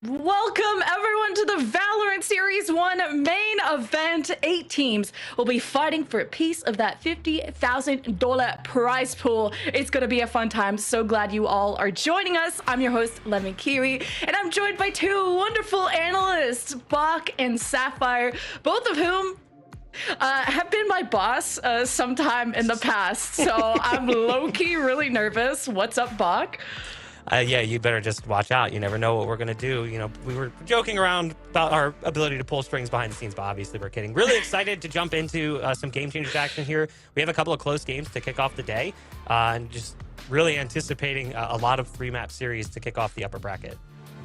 Welcome everyone to the Valorant Series 1 main event. 8 teams will be fighting for a piece of that $50,000 prize pool. It's going to be a fun time. So glad you all are joining us. I'm your host, Lemon Kiwi, and I'm joined by two wonderful analysts, Bach and Sapphire, both of whom have been my boss sometime in the past. So I'm low-key really nervous. What's up, Bach? Yeah, you better just watch out. You never know what we're going to do. You know, we were joking around about our ability to pull strings behind the scenes, but obviously we're kidding. Really excited to jump into some game changers action here. We have a couple of close games to kick off the day, and just really anticipating a lot of 3-map series to kick off the upper bracket.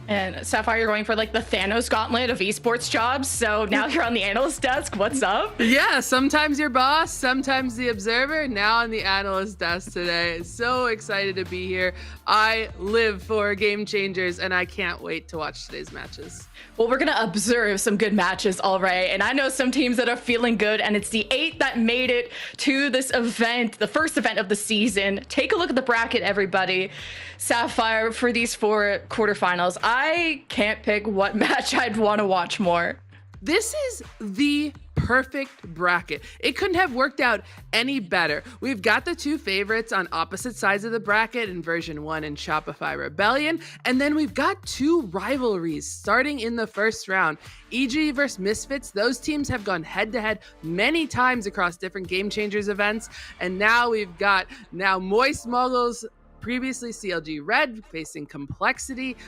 And Sapphire, you're going for like the Thanos gauntlet of esports jobs. So now you're on the analyst desk. What's up? Yeah, sometimes your boss, sometimes the observer, now on the analyst desk today. So excited to be here. I live for game changers and I can't wait to watch today's matches. Well, we're going to observe some good matches, all right. And I know some teams that are feeling good, and it's the 8 that made it to this event, the first event of the season. Take a look at the bracket, everybody. Sapphire, for these 4 quarterfinals, I can't pick what match I'd want to watch more. This is the perfect bracket. It couldn't have worked out any better. We've got the 2 favorites on opposite sides of the bracket in version 1 and Shopify Rebellion, and then we've got 2 rivalries starting in the first round. EG versus Misfits, those teams have gone head-to-head many times across different Game Changers events, and now we've got Moist Muggles, previously CLG Red, facing Complexity.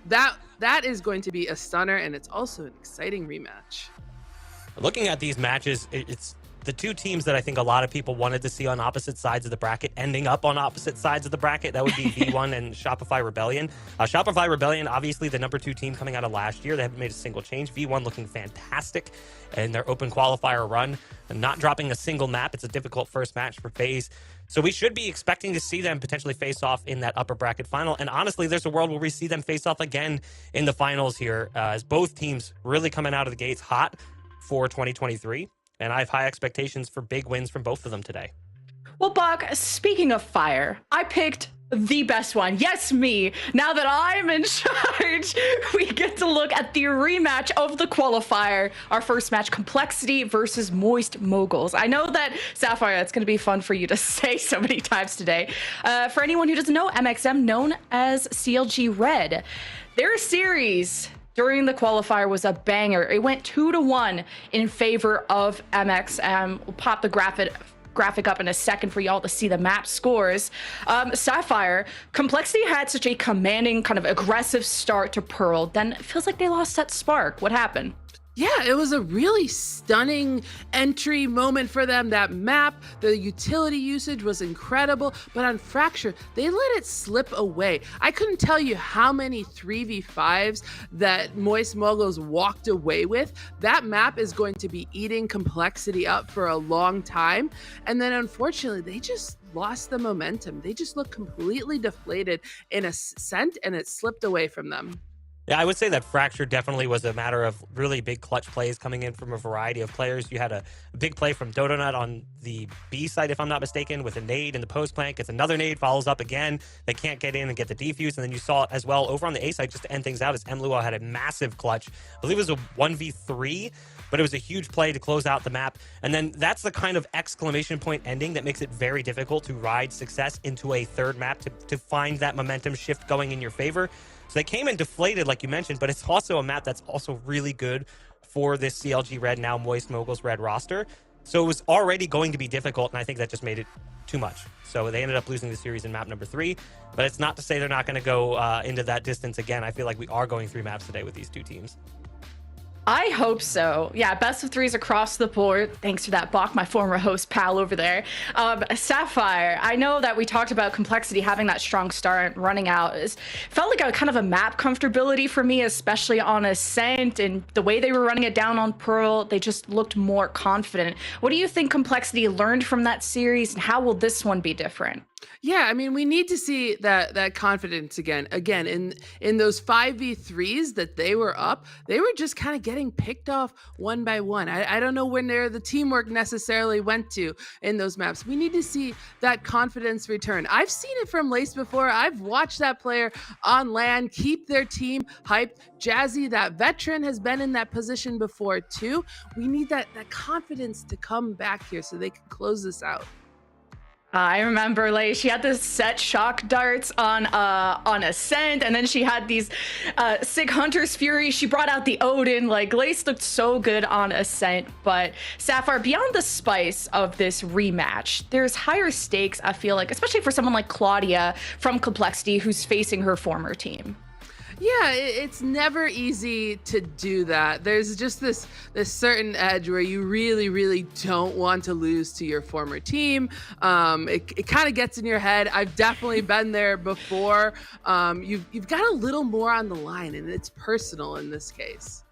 That is going to be a stunner, and it's also an exciting rematch. Looking at these matches, it's the 2 teams that I think a lot of people wanted to see on opposite sides of the bracket ending up on opposite sides of the bracket. That would be V1 and Shopify Rebellion. Shopify Rebellion, obviously the number 2 team coming out of last year. They haven't made a single change. V1 looking fantastic in their Open Qualifier run and not dropping a single map. It's a difficult first match for FaZe. So we should be expecting to see them potentially face off in that upper bracket final. And honestly, there's a world where we see them face off again in the finals here, as both teams really coming out of the gates hot for 2023. And I have high expectations for big wins from both of them today. Well, Bach, speaking of fire, I picked the best one. Yes, me. Now that I'm in charge, we get to look at the rematch of the qualifier. Our first match, Complexity versus Moist Moguls. I know that, Sapphire, that's going to be fun for you to say so many times today. For anyone who doesn't know, MXM, known as CLG Red, their series during the qualifier was a banger. It went 2-1 in favor of MXM. We'll pop the graphic up in a second for y'all to see the map scores. Sapphire, Complexity had such a commanding, kind of aggressive start to Pearl, then it feels like they lost that spark. What happened? Yeah, it was a really stunning entry moment for them. That map, the utility usage was incredible, but on Fracture, they let it slip away. I couldn't tell you how many 3v5s that Moist Moguls walked away with. That map is going to be eating Complexity up for a long time. And then unfortunately, they just lost the momentum. They just looked completely deflated in a scent, and it slipped away from them. Yeah, I would say that Fracture definitely was a matter of really big clutch plays coming in from a variety of players. You had a big play from Dodonut on the B side, if I'm not mistaken, with a nade in the post plant. Gets another nade, follows up again. They can't get in and get the defuse. And then you saw it as well over on the A side just to end things out as Mluo had a massive clutch. I believe it was a 1v3, but it was a huge play to close out the map. And then that's the kind of exclamation point ending that makes it very difficult to ride success into a third map to find that momentum shift going in your favor. So they came in deflated, like you mentioned, but it's also a map that's also really good for this CLG Red, now Moist Moguls Red roster. So it was already going to be difficult, and I think that just made it too much. So they ended up losing the series in map number 3, but it's not to say they're not going to go into that distance again. I feel like we are going 3 maps today with these 2 teams. I hope so. Yeah, best of 3s across the board. Thanks for that, Bach, my former host pal over there. Sapphire, I know that we talked about Complexity having that strong start running out. It felt like a kind of a map comfortability for me, especially on Ascent, and the way they were running it down on Pearl, they just looked more confident. What do you think Complexity learned from that series, and how will this one be different? Yeah, I mean, we need to see that confidence again. Again, in those 5v3s that they were up, they were just kind of getting picked off one by one. I don't know when the teamwork necessarily went to in those maps. We need to see that confidence return. I've seen it from Lace before. I've watched that player on LAN keep their team hyped. Jazzy, that veteran, has been in that position before too. We need that confidence to come back here so they can close this out. I remember, like, she had this set shock darts on Ascent, and then she had these sick Hunter's Fury. She brought out the Odin. Like, Lace looked so good on Ascent, but Sapphire, beyond the spice of this rematch, there's higher stakes, I feel like, especially for someone like Claudia from Complexity, who's facing her former team. Yeah, it's never easy to do that. There's just this certain edge where you really don't want to lose to your former team. It kind of gets in your head. I've definitely been there before. You've got a little more on the line, and it's personal in this case.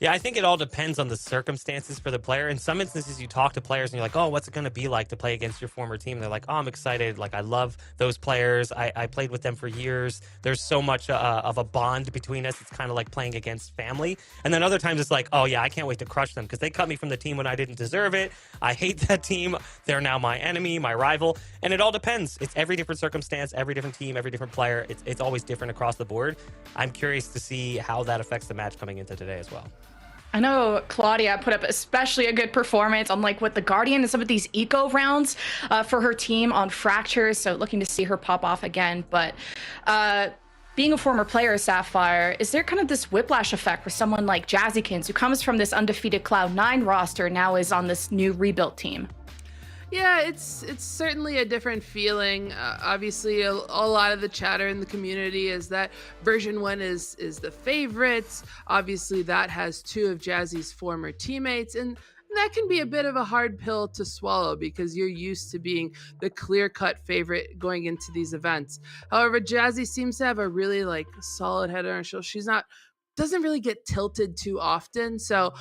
Yeah, I think it all depends on the circumstances for the player. In some instances, you talk to players and you're like, oh, what's it going to be like to play against your former team? And they're like, oh, I'm excited. Like, I love those players. I played with them for years. There's so much of a bond between us. It's kind of like playing against family. And then other times it's like, oh, yeah, I can't wait to crush them because they cut me from the team when I didn't deserve it. I hate that team. They're now my enemy, my rival. And it all depends. It's every different circumstance, every different team, every different player. It's always different across the board. I'm curious to see how that affects the match coming into today as well. I know Claudia put up especially a good performance on, like, with the Guardian and some of these eco rounds for her team on Fractures. So looking to see her pop off again. But being a former player of Sapphire, is there kind of this whiplash effect for someone like Jazzykins, who comes from this undefeated Cloud9 roster, now is on this new rebuilt team? Yeah, it's certainly a different feeling. Obviously, a lot of the chatter in the community is that version 1 is the favorites. Obviously, that has 2 of Jazzy's former teammates, and that can be a bit of a hard pill to swallow because you're used to being the clear-cut favorite going into these events. However, Jazzy seems to have a really solid head on her shoulder. She's doesn't really get tilted too often. So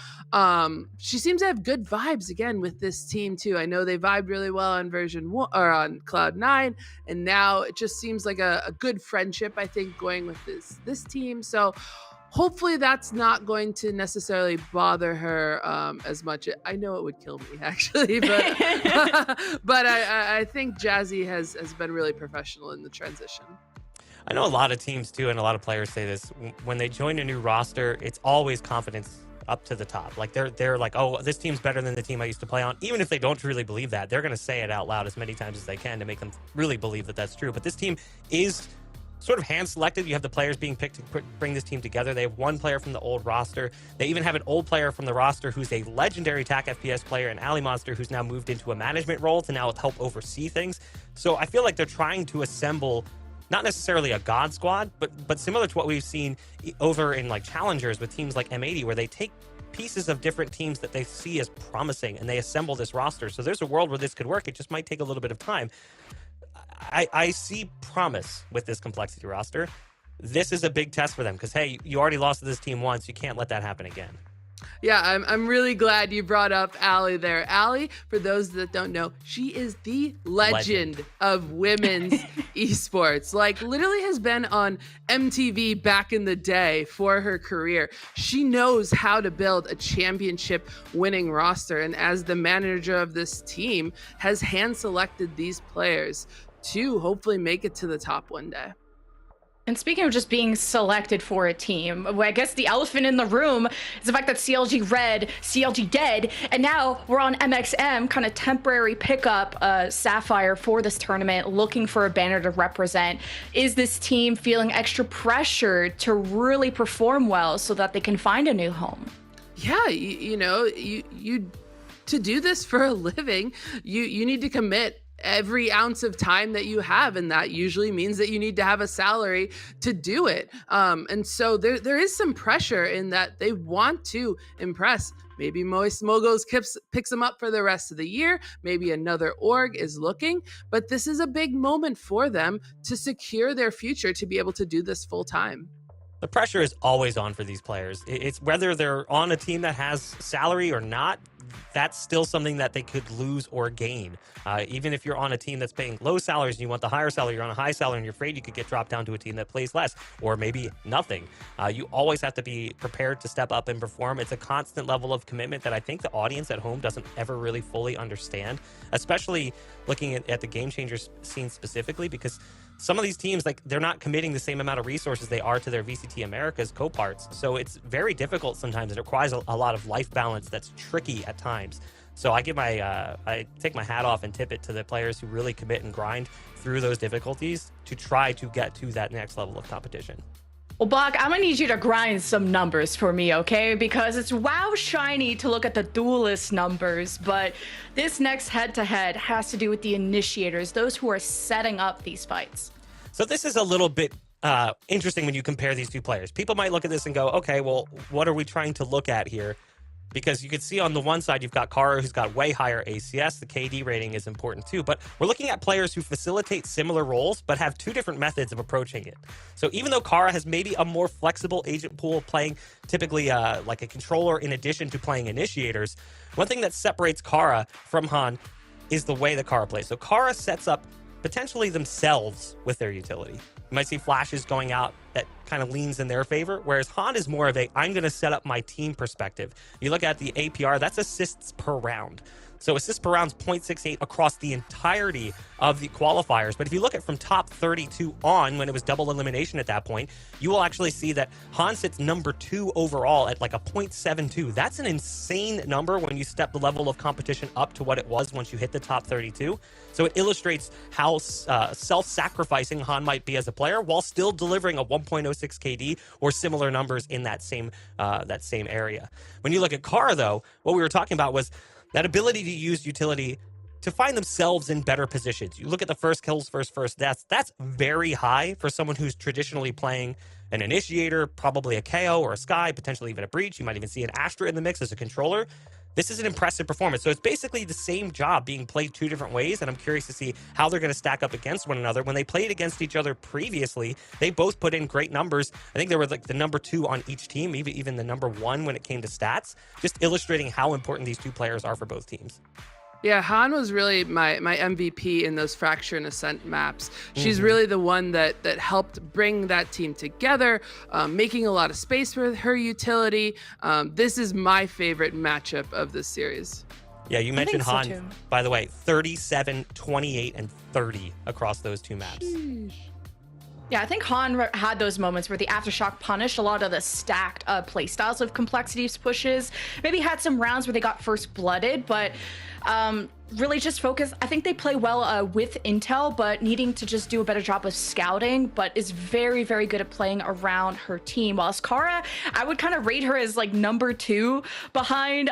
she seems to have good vibes again with this team too. I know they vibed really well on version 1 or on Cloud9, and now it just seems like a good friendship, I think, going with this team. So hopefully that's not going to necessarily bother her as much. I know it would kill me actually, but but I think Jazzy has been really professional in the transition. I know a lot of teams too, and a lot of players say this. When they join a new roster, it's always confidence up to the top. Like they're like, oh, this team's better than the team I used to play on. Even if they don't truly believe that, they're going to say it out loud as many times as they can to make them really believe that that's true. But this team is sort of hand-selected. You have the players being picked to bring this team together. They have one player from the old roster. They even have an old player from the roster who's a legendary TAC FPS player, and Ali Monster, who's now moved into a management role to now help oversee things. So I feel like they're trying to assemble not necessarily a god squad, but similar to what we've seen over in challengers with teams like M80, where they take pieces of different teams that they see as promising and they assemble this roster. So there's a world where this could work. It just might take a little bit of time. I see promise with this Complexity roster. This is a big test for them because, hey, you already lost to this team once. You can't let that happen again. Yeah, I'm really glad you brought up Ali there. Ali, for those that don't know, she is the legend of women's esports. Literally has been on MTV back in the day for her career. She knows how to build a championship winning roster, and as the manager of this team, has hand selected these players to hopefully make it to the top one day. And speaking of just being selected for a team, I guess the elephant in the room is the fact that CLG red, CLG dead, and now we're on MXM, kind of temporary pickup Sapphire for this tournament, looking for a banner to represent. Is this team feeling extra pressure to really perform well so that they can find a new home? Yeah, you to do this for a living, you need to commit every ounce of time that you have, and that usually means that you need to have a salary to do it. And so there is some pressure in that they want to impress. Maybe Moist Mogos picks them up for the rest of the year. Maybe another org is looking, but this is a big moment for them to secure their future to be able to do this full time. The pressure is always on for these players. It's whether they're on a team that has salary or not, that's still something that they could lose or gain. Even if you're on a team that's paying low salaries and you want the higher salary, you're on a high salary and you're afraid you could get dropped down to a team that plays less or maybe nothing. You always have to be prepared to step up and perform. It's a constant level of commitment that I think the audience at home doesn't ever really fully understand, especially looking at the Game Changers scene specifically, because some of these teams, like, they're not committing the same amount of resources they are to their VCT Americas co-parts. So it's very difficult sometimes. It requires a lot of life balance that's tricky at times. So I take my hat off and tip it to the players who really commit and grind through those difficulties to try to get to that next level of competition. Well, Bach, I'm gonna need you to grind some numbers for me, okay? Because it's wow shiny to look at the duelist numbers, but this next head-to-head has to do with the initiators, those who are setting up these fights. So this is a little bit interesting when you compare these two players. People might look at this and go, okay, well, what are we trying to look at here? Because you can see on the one side, you've got Kara, who's got way higher ACS. The KD rating is important too. But we're looking at players who facilitate similar roles, but have two different methods of approaching it. So even though Kara has maybe a more flexible agent pool, playing typically like a controller in addition to playing initiators, one thing that separates Kara from Han is the way that Kara plays. So Kara sets up potentially themselves with their utility. You might see flashes going out that kind of leans in their favor, whereas Han is more of a, I'm going to set up my team perspective. You look at the APR, that's assists per round. So assists per round is 0.68 across the entirety of the qualifiers. But if you look at from top 32 on, when it was double elimination at that point, you will actually see that Han sits number 2 overall at like a 0.72. That's an insane number when you step the level of competition up to what it was once you hit the top 32. So it illustrates how self-sacrificing Han might be as a player while still delivering a 1.06 KD or similar numbers in that same area. When you look at Kara, though, what we were talking about was that ability to use utility to find themselves in better positions. You look at the first kills, first deaths, that's very high for someone who's traditionally playing an initiator, probably a KO or a Sky, potentially even a Breach. You might even see an Astra in the mix as a controller. This is an impressive performance. So it's basically the same job being played two different ways, and I'm curious to see how they're going to stack up against one another. When they played against each other previously, they both put in great numbers. I think they were like the number 2 on each team, even the number 1 when it came to stats, just illustrating how important these two players are for both teams. Yeah, Han was really my MVP in those Fracture and Ascent maps. She's really the one that helped bring that team together, making a lot of space for her utility. This is my favorite matchup of this series. Yeah, you mentioned so Han, too. by the way, 37, 28, and 30 across those two maps. Yeah, I think Han had those moments where the Aftershock punished a lot of the stacked playstyles of Complexity's pushes. Maybe had some rounds where they got first blooded, but really just focus. I think they play well with intel, but needing to just do a better job of scouting, but is very, very good at playing around her team. Whilst Kara, I would kind of rate her as like number 2 behind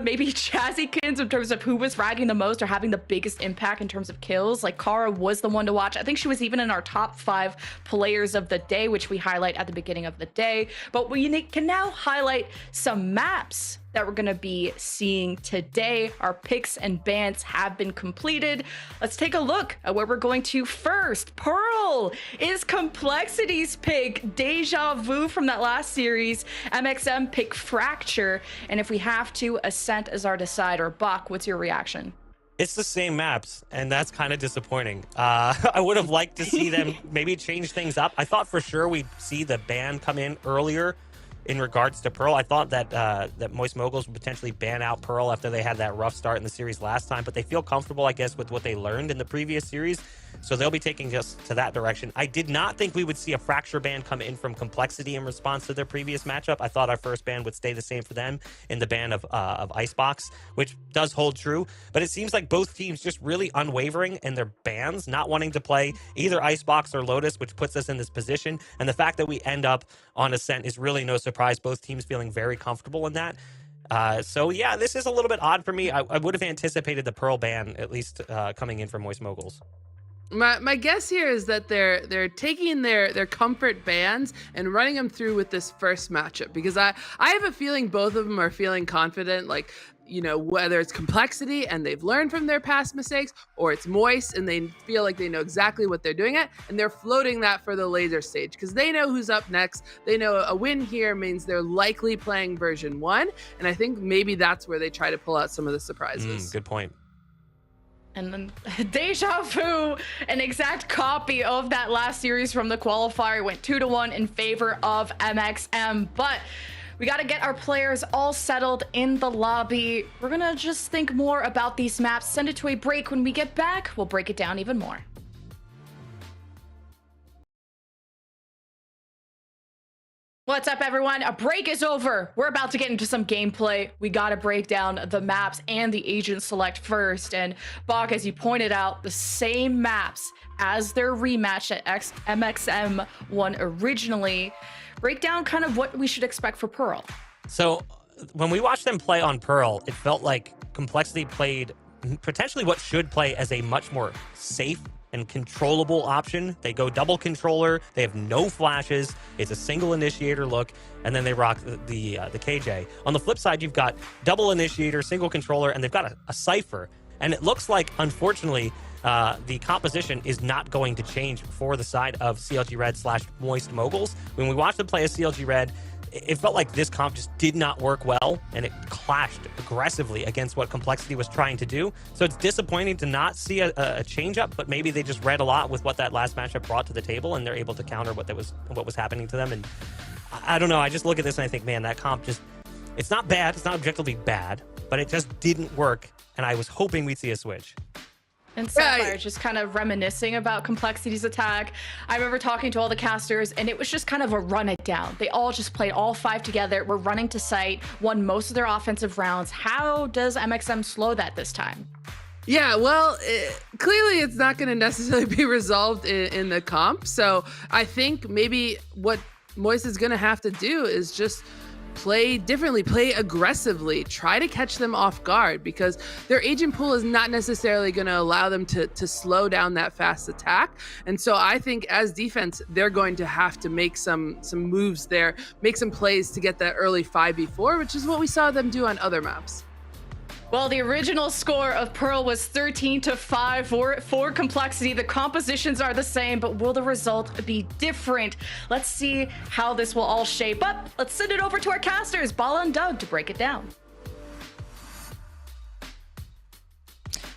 maybe Chazzykins in terms of who was fragging the most or having the biggest impact in terms of kills. Like Kara was the one to watch. I think she was even in our top 5 players of the day, which we highlight at the beginning of the day. But we can now highlight some maps that we're going to be seeing today. Our picks and bans have been completed. Let's take a look at where we're going to first. Pearl is Complexity's pick. Deja Vu from that last series. MXM pick Fracture. And if we have to, Ascent as our decider. Bach, what's your reaction? It's the same maps, and that's kind of disappointing. I would have liked to see them maybe change things up. I thought for sure we'd see the ban come in earlier in regards to Pearl. I thought that Moist Moguls would potentially ban out Pearl after they had that rough start in the series last time, but they feel comfortable, I guess, with what they learned in the previous series, so they'll be taking us to that direction. I did not think we would see a Fracture ban come in from Complexity in response to their previous matchup. I thought our first ban would stay the same for them in the ban of Icebox, which does hold true, but it seems like both teams just really unwavering in their bans, not wanting to play either Icebox or Lotus, which puts us in this position, and the fact that we end up on Ascent is really no surprise. Both teams feeling very comfortable in that. So yeah, this is a little bit odd for me. I would have anticipated the Pearl ban, at least coming in from Moist Moguls. My guess here is that they're taking their comfort bans and running them through with this first matchup, because I have a feeling both of them are feeling confident. Like, you know, whether it's Complexity and they've learned from their past mistakes, or it's Moist and they feel like they know exactly what they're doing at, and they're floating that for the laser stage because they know who's up next. They know a win here means they're likely playing version 1, and I think maybe that's where they try to pull out some of the surprises. Good point. And then Deja Vu, an exact copy of that last series from the qualifier, went 2-1 in favor of MXM. But we got to get our players all settled in the lobby. We're going to just think more about these maps, send it to a break. When we get back, we'll break it down even more. What's up, everyone? A break is over. We're about to get into some gameplay. We got to break down the maps and the agent select first. And Bach, as you pointed out, the same maps as their rematch at MXM won originally. Break down kind of what we should expect for Pearl. So when we watched them play on Pearl, it felt like Complexity played potentially what should play as a much more safe and controllable option. They go double controller, they have no flashes, it's a single initiator look, and then they rock the KJ. On the flip side, you've got double initiator, single controller, and they've got a Cypher. And it looks like, unfortunately, the composition is not going to change for the side of CLG Red / Moist Moguls. When we watched them play as CLG Red, it felt like this comp just did not work well, and it clashed aggressively against what Complexity was trying to do. So it's disappointing to not see a change-up, but maybe they just read a lot with what that last matchup brought to the table, and they're able to counter what was happening to them. And I don't know, I just look at this and I think, man, that comp just, it's not bad, it's not objectively bad, but it just didn't work, and I was hoping we'd see a switch. And Sapphire just kind of reminiscing about Complexity's attack. I remember talking to all the casters, and it was just kind of a run it down. They all just played all 5 together, were running to site, won most of their offensive rounds. How does MXM slow that this time? Yeah, well, clearly it's not going to necessarily be resolved in the comp. So I think maybe what Moist is going to have to do is just play differently, play aggressively, try to catch them off guard, because their agent pool is not necessarily going to allow them to slow down that fast attack. And so I think as defense, they're going to have to make some moves there, make some plays to get that early 5v4, which is what we saw them do on other maps. Well, the original score of Pearl was 13-5 for Complexity. The compositions are the same, but will the result be different? Let's see how this will all shape up. Let's send it over to our casters, Bala and Doug, to break it down.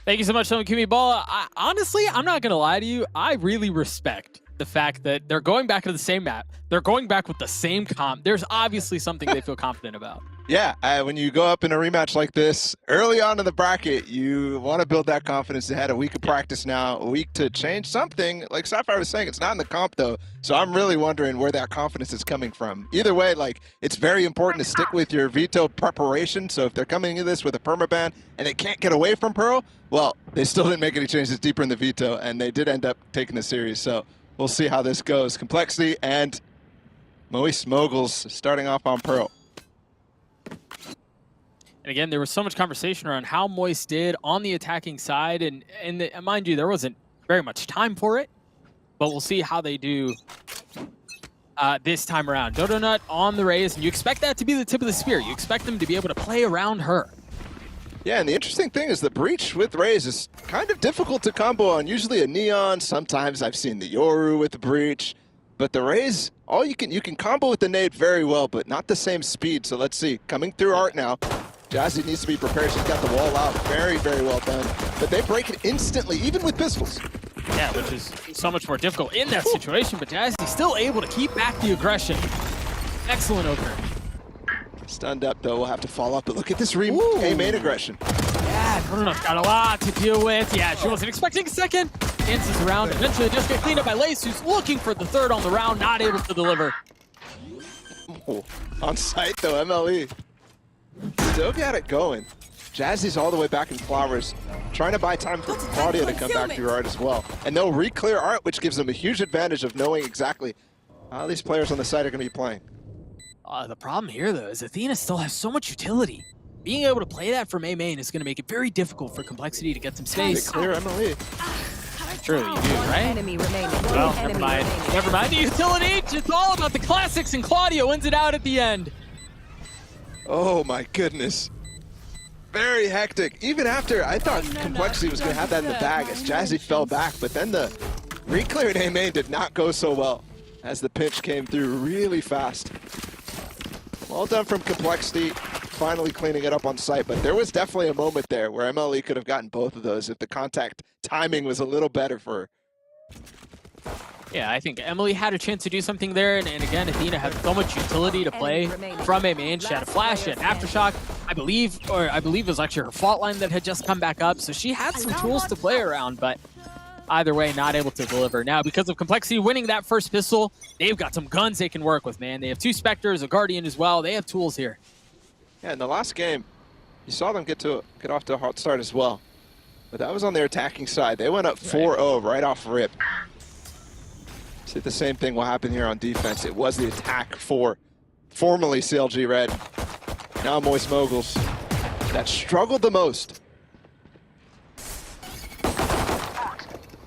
Thank you so much, Kimi Bala. Honestly, I'm not going to lie to you. I really respect the fact that they're going back to the same map. They're going back with the same comp. There's obviously something they feel confident about. Yeah, when you go up in a rematch like this, early on in the bracket, you want to build that confidence. They had a week of practice now, a week to change something. Like Sapphire was saying, it's not in the comp, though. So I'm really wondering where that confidence is coming from. Either way, like, it's very important to stick with your veto preparation. So if they're coming into this with a permaban and they can't get away from Pearl, well, they still didn't make any changes deeper in the veto, and they did end up taking the series. So we'll see how this goes. Complexity and Moist Moguls starting off on Pearl. And again, there was so much conversation around how Moist did on the attacking side, and mind you, there wasn't very much time for it, but we'll see how they do this time around. Dodonut on the Raze, and you expect that to be the tip of the spear. You expect them to be able to play around her. Yeah, and the interesting thing is the Breach with Raze is kind of difficult to combo on. Usually a Neon, sometimes I've seen the Yoru with the Breach, but the Raze, you can combo with the nade very well, but not the same speed. So let's see, coming through Art now. Jazzy needs to be prepared. She's got the wall out. Very, very well done. But they break it instantly, even with pistols. Yeah, which is so much more difficult in that situation, but Jazzy's still able to keep back the aggression. Excellent opener. Stunned up, though. We'll have to follow up. But look at this A-main aggression. Yeah, Dodonut's got a lot to deal with. Yeah, she wasn't expecting second. Dances around. Eventually just get cleaned up by Lace, who's looking for the third on the round, not able to deliver. Oh, on site, though, MLE. Still got it going. Jazzy's all the way back in Flowers, trying to buy time for Claudia to come back through Art as well. And they'll re-clear Art, which gives them a huge advantage of knowing exactly how these players on the site are going to be playing. The problem here, though, is Athena still has so much utility. Being able to play that from A-main is going to make it very difficult for Complexity to get some space. They clear MLE. True, you do, right? Well, never mind. Never mind the utility. It's all about the classics, and Claudia wins it out at the end. Oh my goodness. very hectic. Even after, I thought Complexity was going to have that in the bag as Jazzy fell back, but then the reclear in A main did not go so well as the pinch came through really fast. Well done from Complexity, finally cleaning it up on site, but there was definitely a moment there where MLE could have gotten both of those if the contact timing was a little better for her. Yeah, I think Emily had a chance to do something there, and again, Athena had so much utility to play from A main. She had a flash, she had an aftershock, I believe it was actually her fault line that had just come back up, so she had some tools to play around, but either way, not able to deliver. Now, because of Complexity winning that first pistol, they've got some guns they can work with, man. They have 2 Spectres, a Guardian as well. They have tools here. Yeah, in the last game, you saw them get off to a hot start as well, but that was on their attacking side. They went up 4-0 right off rip. See, the same thing will happen here on defense. It was the attack for formerly CLG Red, now Moist Moguls, that struggled the most.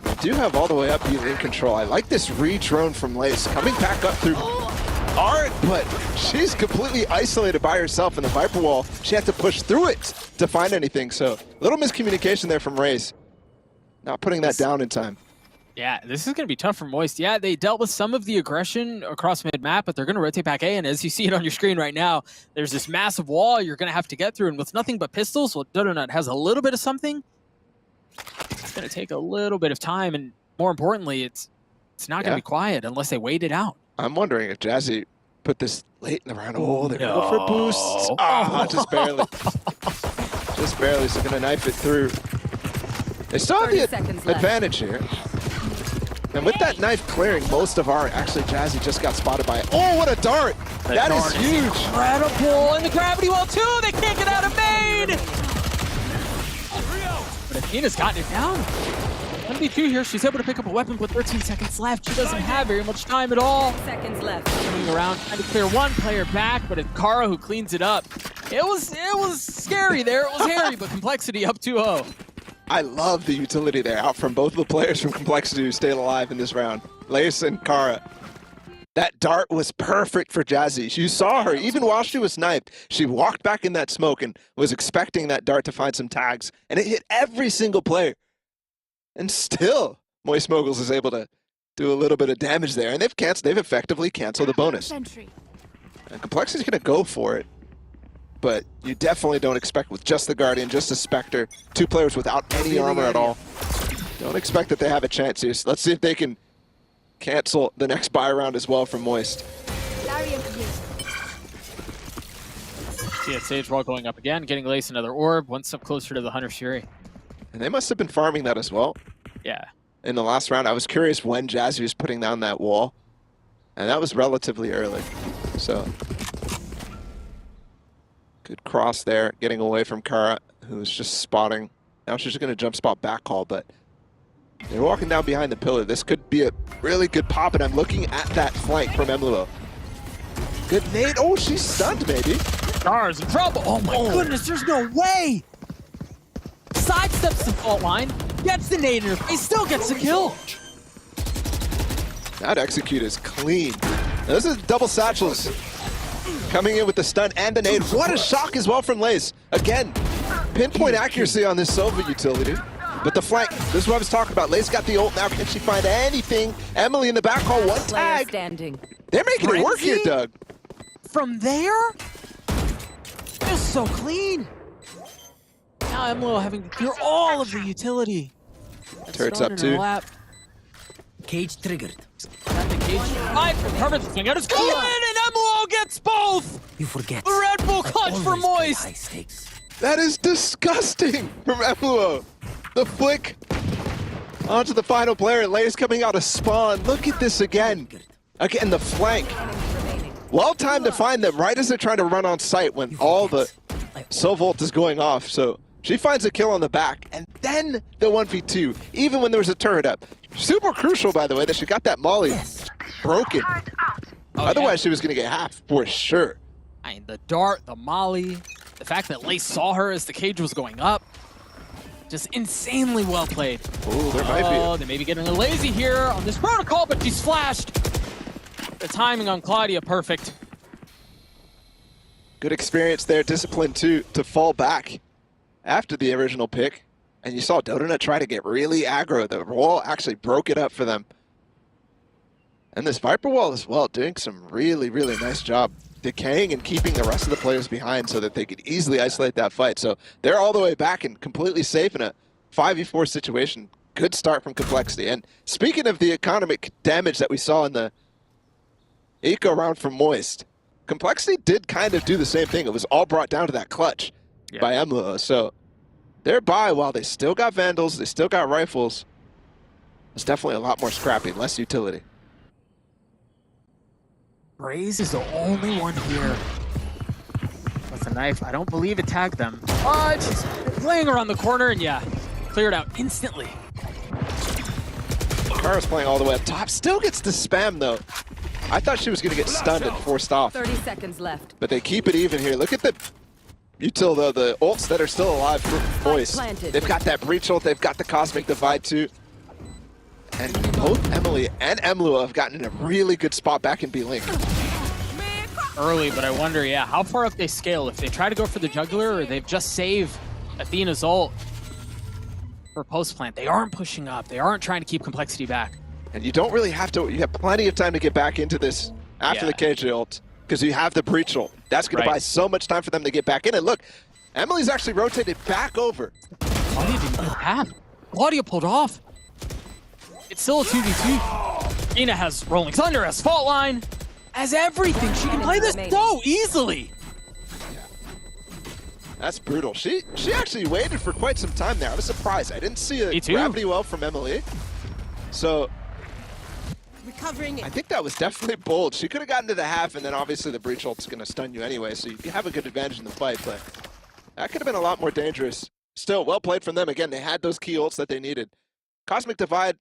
They do have all the way up being in control. I like this re-drone from Lace coming back up through Art, but she's completely isolated by herself in the Viper wall. She had to push through it to find anything, so a little miscommunication there from Raze. Not putting that down in time. Yeah, this is going to be tough for Moist. Yeah, they dealt with some of the aggression across mid-map, but they're going to rotate back A, and as you see it on your screen right now, there's this massive wall you're going to have to get through, and with nothing but pistols, well, Donut has a little bit of something. It's going to take a little bit of time, and more importantly, it's not going to be quiet unless they wait it out. I'm wondering if Jazzy put this late in the round. Oh, they're going for boosts. Ah, just barely. Just barely, so going to knife it through. They still have the advantage here. And with that knife clearing, most of our, actually Jazzy just got spotted by it. Oh, what a dart! That is huge! Incredible! And the gravity wall too! They can't get out of main! But Athena's gotten it down. 1v2 here, she's able to pick up a weapon with 13 seconds left. She doesn't have very much time at all. Seconds left. Coming around, trying to clear one player back, but it's Kara who cleans it up. It was scary there, it was hairy, but Complexity up 2-0. I love the utility there out from both of the players from Complexity who stayed alive in this round. Lace and Kara. That dart was perfect for Jazzy. You saw her, even while she was sniped, she walked back in that smoke and was expecting that dart to find some tags, and it hit every single player. And still, Moist Moguls is able to do a little bit of damage there, and they've effectively canceled the bonus. And Complexity's gonna go for it. But you definitely don't expect with just the Guardian, just a Spectre, 2 players without any armor at all. Don't expect that they have a chance here. So let's see if they can cancel the next buy round as well from Moist. See it, Sage Wall going up again, getting Lace another orb, one step closer to the Hunter's Fury. And they must have been farming that as well. Yeah. In the last round, I was curious when Jazzy was putting down that wall. And that was relatively early. So good cross there, getting away from Kara, who was just spotting. Now she's going to jump spot back call, but they're walking down behind the pillar. This could be a really good pop, and I'm looking at that flank from Emluo. Good nade. Oh, she's stunned, maybe. Kara's in trouble. Oh my goodness, there's no way. Sidesteps the fault line, gets the nade in her face, still gets the kill. That execute is clean. Now, this is double satchels. Coming in with the stun and the nade. What a shock as well from Lace. Again, pinpoint accuracy on this Sova utility. But the flank, this is what I was talking about. Lace got the ult now. Can she find anything? Emily in the back hall, one tag. They're making it work here, Doug. From there? Just so clean. Now Emlo having to clear all of the utility. Turret's up too. Cage triggered. Perfect swing out is good, and Emlo gets both. You forget. The Red Bull clutch for Moist. That is disgusting from Emluo. The flick onto the final player. Lace coming out of spawn. Look at this again. Again, the flank. Well timed to find them right as they're trying to run on site when all the Sovolt is going off. So she finds a kill on the back, and then the 1v2, even when there was a turret up. Super crucial, by the way, that she got that molly broken. Otherwise, she was going to get half for sure. I mean, the dart, the molly, the fact that Lace saw her as the cage was going up. Just insanely well played. Oh, there might be. Oh, they may be getting a lazy here on this protocol, but she's flashed. The timing on Claudia, perfect. Good experience there, discipline too, to fall back after the original pick. And you saw Dodonut try to get really aggro. The wall actually broke it up for them. And this Viper wall as well, doing some really, really nice job decaying and keeping the rest of the players behind so that they could easily isolate that fight. So they're all the way back and completely safe in a 5v4 situation. Good start from Complexity. And speaking of the economic damage that we saw in the eco round from Moist, Complexity did kind of do the same thing. It was all brought down to that clutch by Emluo. So their buy, while they still got Vandals, they still got rifles, it's definitely a lot more scrappy, less utility. Braze is the only one here with a knife. I don't believe it tagged them. Just playing around the corner and cleared out instantly. Kara's playing all the way up top. Still gets the spam though. I thought she was going to get stunned and forced off. 30 seconds left. But they keep it even here. Look at the util though, the ults that are still alive for Moist. They've got that breach ult, they've got the Cosmic Divide too. And both Emily and Emluo have gotten in a really good spot back in B-Link. Early, but I wonder, how far up they scale. If they try to go for the juggler or they've just saved Athena's ult for post-plant. They aren't pushing up. They aren't trying to keep Complexity back. And you don't really have to, you have plenty of time to get back into this after the KJ ult, because you have the breach ult. That's going to buy so much time for them to get back in. And look, Emily's actually rotated back over. Claudia didn't get that. Claudia pulled off. It's still a 2v2. Ina has Rolling Thunder, has Fault Line, has everything. She can play this so easily. That's brutal. She actually waited for quite some time there. I was surprised. I didn't see a gravity well from Emily. So I think that was definitely bold. She could have gotten to the half, and then obviously the breach ult's going to stun you anyway, so you have a good advantage in the fight, but that could have been a lot more dangerous. Still, well played from them. Again, they had those key ults that they needed. Cosmic Divide,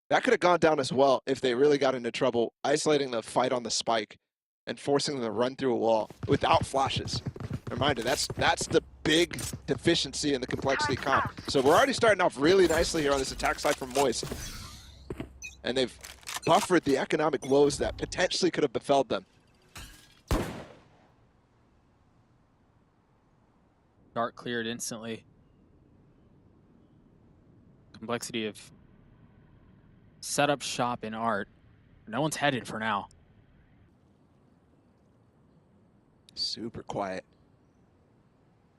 that could have gone down as well if they really got into trouble, isolating the fight on the spike and forcing them to run through a wall without flashes. Reminder, that's the big deficiency in the Complexity comp. So we're already starting off really nicely here on this attack side from Moist. And they've buffered the economic woes that potentially could have befell them. Dart cleared instantly. Complexity have set up shop in art. No one's headed for now. Super quiet.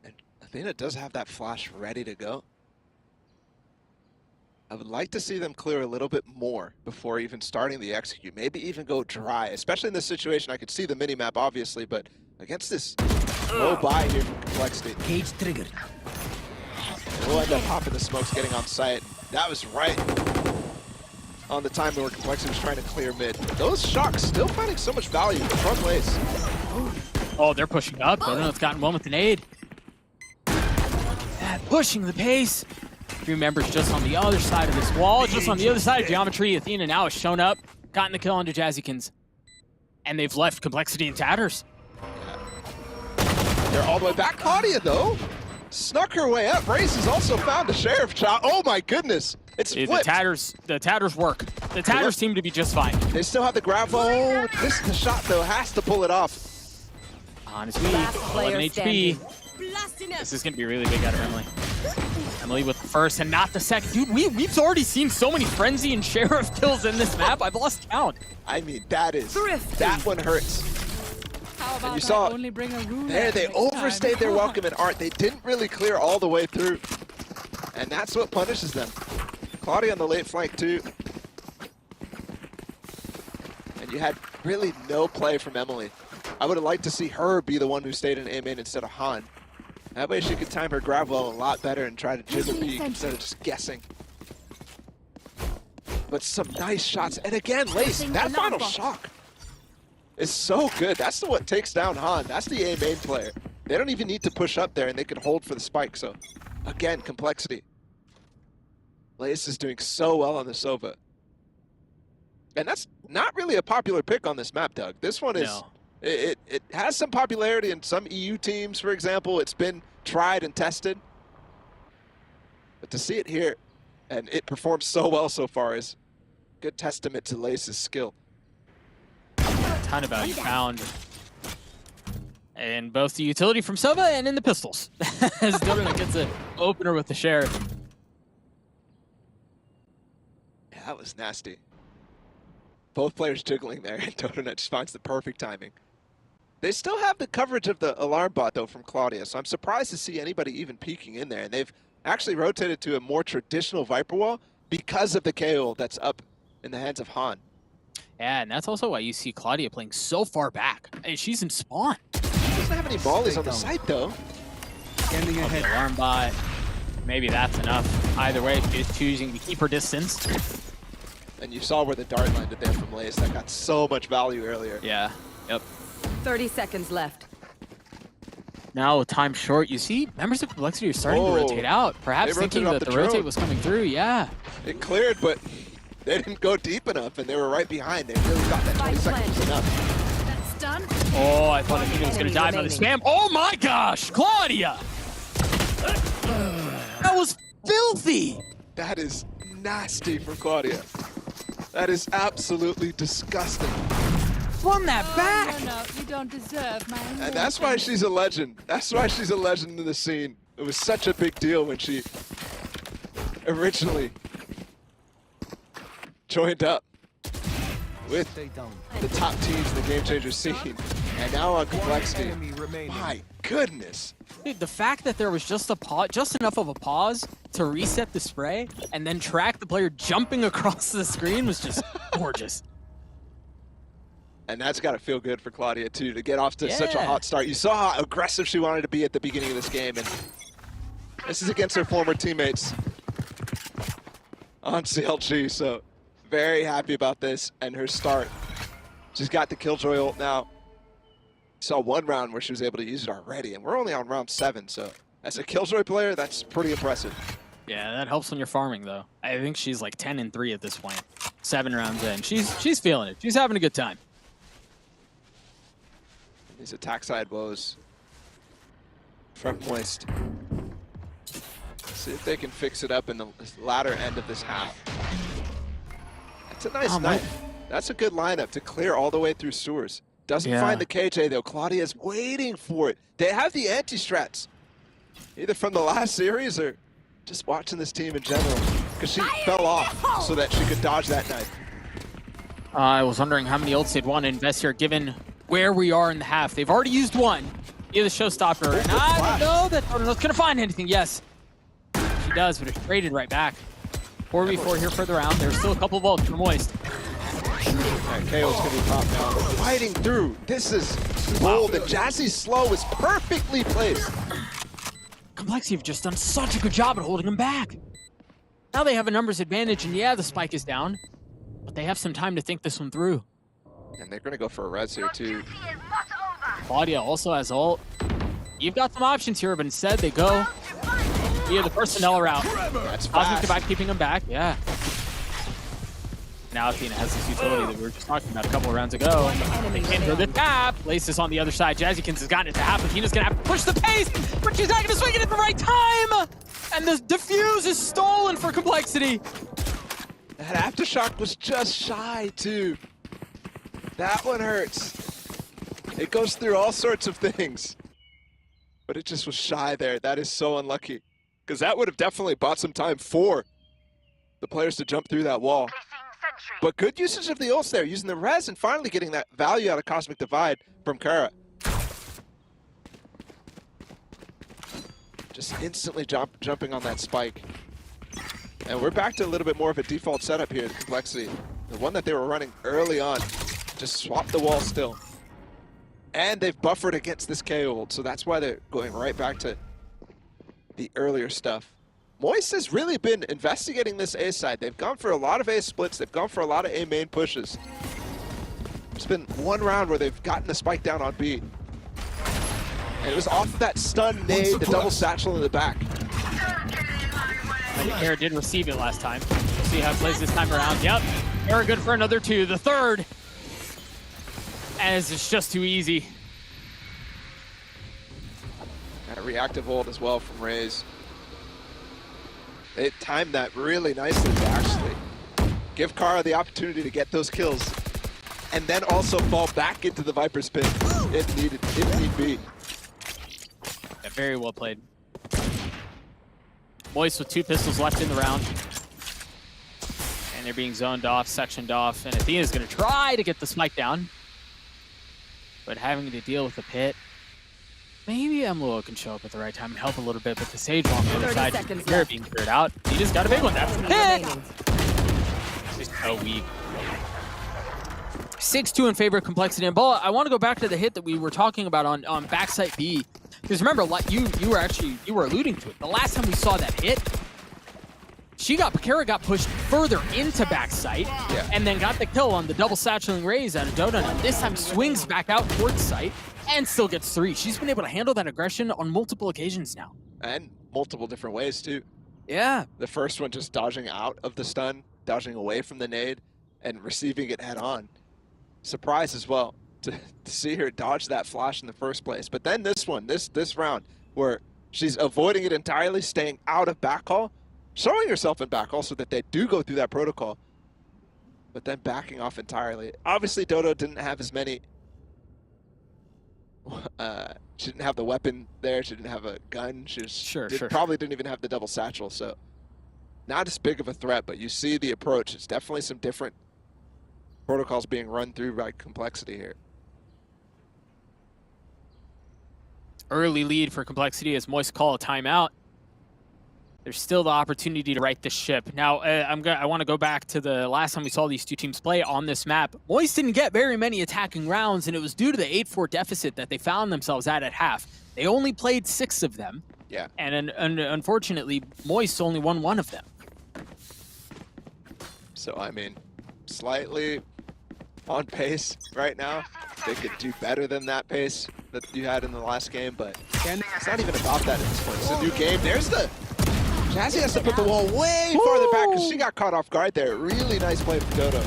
And Athena does have that flash ready to go. I would like to see them clear a little bit more before even starting the execute. Maybe even go dry, especially in this situation. I could see the minimap, obviously, but against this low buy here from Complexity. Cage triggered. And we'll end up popping the smokes, getting on site. That was right on the time where Complexity was trying to clear mid. Those shocks still finding so much value from Lace. Oh, they're pushing up. Donut's gotten one with the nade. Pushing the pace. 3 members just on the other side of this wall, just on the other side of Geometry. Athena now has shown up, gotten the kill onto Jazzykins. And they've left Complexity in tatters. They're all the way back. Claudia, though, snuck her way up. Brace has also found a sheriff shot. Oh my goodness. It's flipped. The tatters work. The tatters seem to be just fine. They still have the grab. Oh, the shot, though, has to pull it off. On his weak, 11 HP. This is going to be really big out of Emily. Emily with the first and not the second. Dude, we've already seen so many Frenzy and Sheriff kills in this map. I've lost count. I mean, that one hurts. And you saw there, they overstayed their welcome in art. They didn't really clear all the way through. And that's what punishes them. Claudia on the late flank too. And you had really no play from Emily. I would have liked to see her be the one who stayed in A main instead of Han. That way she could time her grab well a lot better and try to jiggle peek instead of just guessing. But some nice shots. And again, Lace, that final shock is so good. That's the what takes down Han. That's the A main player. They don't even need to push up there and they can hold for the spike. So again, Complexity. Lace is doing so well on the Sova. And that's not really a popular pick on this map, Doug. This one is... No. It has some popularity in some EU teams, for example. It's been tried and tested. But to see it here, and it performs so well so far, is a good testament to Lace's skill. A ton of value found. And both the utility from Sova and in the pistols. As Donut gets an opener with the Sheriff. Yeah, that was nasty. Both players jiggling there, and Donut just finds the perfect timing. They still have the coverage of the alarm bot, though, from Claudia, so I'm surprised to see anybody even peeking in there. And they've actually rotated to a more traditional Viper wall because of the KO that's up in the hands of Han. Yeah, and that's also why you see Claudia playing so far back. And she's in spawn. She doesn't have any mollies on the site, though. Scanning Oh, ahead. the alarm bot. Maybe that's enough. Either way, she's choosing to keep her distance. And you saw where the dart landed there from Lace. That got so much value earlier. Yeah, yep. 30 seconds left. Now with time short, you see members of Complexity are starting to rotate out. Perhaps They rotated thinking off that the the rotate drone. was coming through, yeah. It cleared, but they didn't go deep enough, and they were right behind. They really thought that 20 seconds was enough. That's done. Oh, I thought Amina was going to die by the spam. Oh my gosh, Claudia! That was filthy! That is nasty from Claudia. That is absolutely disgusting. Won that back! No, you don't deserve my And that's why she's a legend. That's why she's a legend in the scene. It was such a big deal when she originally joined up with the top teams in the Game Changer scene. And now on Complexity. My goodness. Dude, the fact that there was just a pause, just enough of a pause to reset the spray and then track the player jumping across the screen was just gorgeous. And that's got to feel good for Claudia, too, to get off to such a Yeah. hot start. You saw how aggressive she wanted to be at the beginning of this game, and this is against her former teammates on CLG, so very happy about this and her start. She's got the Killjoy ult now. Saw one round where she was able to use it already, and we're only on round 7, so as a Killjoy player, that's pretty impressive. Yeah, that helps when you're farming, though. I think she's like 10-3 at this point. 7 rounds in. She's feeling it. She's having a good time. These attack side woes from Moist. See if they can fix it up in the latter end of this half. That's a nice knife. That's a good lineup to clear all the way through sewers. Doesn't Yeah. find the KJ, though. Claudia's waiting for it. They have the anti-strats, either from the last series or just watching this team in general, because she fell off so that she could dodge that knife. I was wondering how many ults they'd want to invest here, given where we are in the half. They've already used one. Be the showstopper. And I don't know that Donut's going to find anything. Yes, she does, but it's traded right back. 4v4 here further out. There's still a couple of ults for Moist. Alright, KO's gonna be popped now. Fighting through. This is bold, and Jazzy's slow is perfectly placed. Complexity have just done such a good job at holding him back. Now they have a numbers advantage, and yeah, the spike is down, but they have some time to think this one through. And they're gonna go for a res here too. Claudia also has ult. You've got some options here, but instead they go via the personnel route. That's Cosmic fast. Divide keeping him back, yeah. Now Athena has this utility that we were just talking about a couple of rounds ago. They can go the tap. Laces on the other side. Jazzykins has gotten it to happen. Athena's gonna have to push the pace, but she's not gonna swing it at the right time. And the defuse is stolen for Complexity. That aftershock was just shy too. That one hurts. It goes through all sorts of things. But it just was shy there. That is so unlucky. Because that would have definitely bought some time for the players to jump through that wall. But good usage of the ults there, using the res and finally getting that value out of Cosmic Divide from Kara. Just instantly jumping on that spike. And we're back to a little bit more of a default setup here, the Complexity. The one that they were running early on. Just swap the wall still. And they've buffered against this KO ult, so that's why they're going right back to the earlier stuff. Moist has really been investigating this A side. They've gone for a lot of A splits. They've gone for a lot of A main pushes. There's been one round where they've gotten the spike down on B. And it was off that stun nade, the double satchel in the back. Kara did receive it last time. We'll see how it plays this time around. Yep, Kara good for another 2. The third, as it's just too easy. And a reactive ult as well from Raze. They timed that really nicely to actually give Kara the opportunity to get those kills. and then also fall back into the Viper's pit if need be. Yeah, very well played. Moist with 2 pistols left in the round. And they're being zoned off, sectioned off, and Athena's gonna try to get the smite down. But having to deal with the pit. Maybe Emlo can show up at the right time and help a little bit, but the Sage on the other side is being cleared out. He just got a big one. That's the pit! Just so weak. 6-2 in favor of Complexity. And Bola, I want to go back to the hit that we were talking about on backside B. Because remember, like you were alluding to it. The last time we saw that hit, Pakara got pushed further into backside, and then got the kill on the double satcheling raise out of Dota. And this time swings back out towards site and still gets 3. She's been able to handle that aggression on multiple occasions now. And multiple different ways too. Yeah. The first one just dodging out of the stun, dodging away from the nade, and receiving it head on. Surprise as well to see her dodge that flash in the first place. But then this one, this round, where she's avoiding it entirely, staying out of backhaul, showing herself in backhaul so that they do go through that protocol, but then backing off entirely. Obviously, Dodo didn't have as many. She didn't have the weapon there. She didn't have a gun. She just probably didn't even have the double satchel. So not as big of a threat, but you see the approach. It's definitely some different protocols being run through by Complexity here. Early lead for Complexity as Moist call a timeout. There's still the opportunity to right the ship. Now, I want to go back to the last time we saw these two teams play on this map. Moist didn't get very many attacking rounds, and it was due to the 8-4 deficit that they found themselves at half. They only played 6 of them. Yeah. And unfortunately, Moist only won 1 of them. So, I mean, slightly on pace right now. They could do better than that pace that you had in the last game, but it's not even about that at this point. It's a new game. There's the... Jazzy has to put the wall way farther back because she got caught off guard there. Really nice play from Dodo.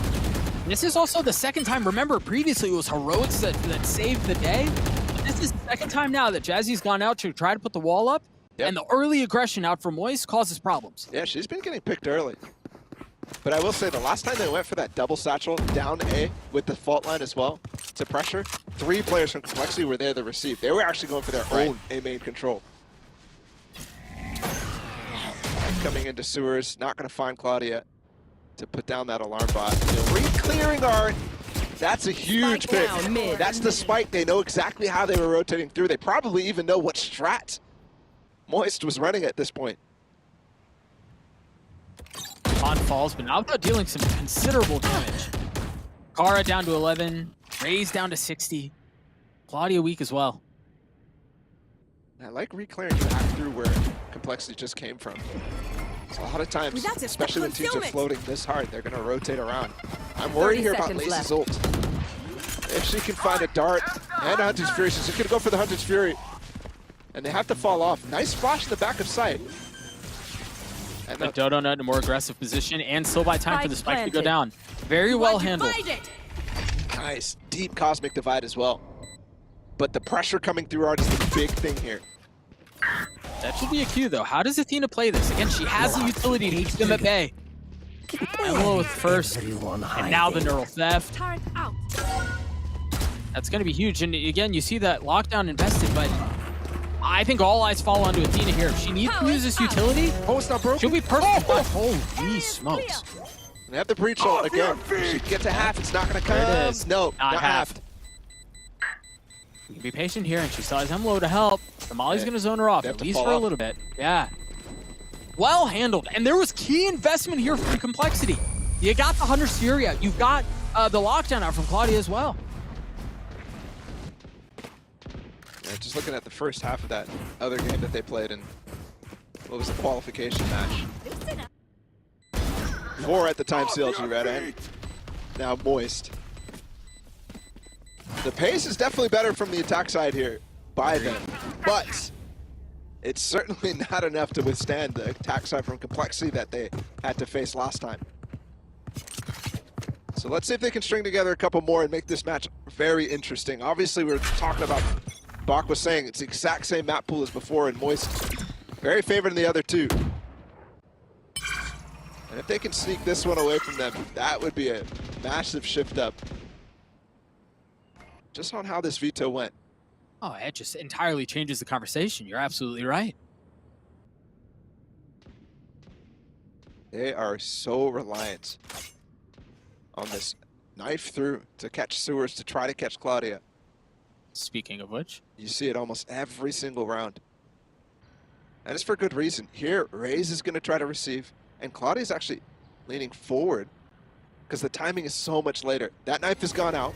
This is also the second time. Remember, previously it was Heroics that saved the day. This is the second time now that Jazzy's gone out to try to put the wall up, and the early aggression out from Moist causes problems. Yeah, she's been getting picked early. But I will say, the last time they went for that double satchel down A with the fault line as well to pressure, 3 players from Complexity were there to receive. They were actually going for their own A main control. Coming into sewers, not going to find Claudia to put down that alarm bot. Re-clearing art. That's a huge pick. That's the spike. They know exactly how they were rotating through. They probably even know what strat Moist was running at this point. On falls, but now without dealing some considerable damage. Kara down to 11, Raze down to 60. Claudia weak as well. I like re-clearing back through where Complexity just came from. So a lot of times, especially when teams are floating this hard, they're going to rotate around. I'm worried here about Lace's ult. If she can find a dart and a Hunter's Fury, she's going to go for the Hunter's Fury. And they have to fall off. Nice flash in the back of sight. And Dodo in a more aggressive position, and still by time for the spike to go down. Very well handled. Nice. Deep Cosmic Divide as well. But the pressure coming through Art is the big thing here. That should be a cue, though. How does Athena play this? Again, she has the utility to keep them at bay. Emlo with first, and now the neural theft. That's going to be huge. And again, you see that lockdown invested, but I think all eyes fall onto Athena here. If she needs to use this utility, it's not broken. she'll be perfect. Oh, holy smokes. They have the breach ult again. She gets a half, it's not going to come. There it is. No, not half. You can be patient here, and she still has Emlo to help. The Molly's going to zone her off, at least for a little bit. Yeah. Well handled. And there was key investment here from Complexity. You got the Hunter's Fury out. You've got the lockdown out from Claudia as well. Yeah, just looking at the first half of that other game that they played in, what was the qualification match? 4 at the time CLG Red, and now Moist. The pace is definitely better from the attack side here by them, but it's certainly not enough to withstand the attack side from Complexity that they had to face last time. So let's see if they can string together a couple more and make this match very interesting. Obviously, we were talking about, Bach was saying it's the exact same map pool as before, and Moist very favored in the other two. And if they can sneak this one away from them, that would be a massive shift up just on how this veto went. Oh, it just entirely changes the conversation. You're absolutely right. They are so reliant on this knife through to catch Sewers, to try to catch Claudia. Speaking of which, You see it almost every single round. And it's for good reason. Here, Raze is going to try to receive, and Claudia's actually leaning forward because the timing is so much later. That knife has gone out,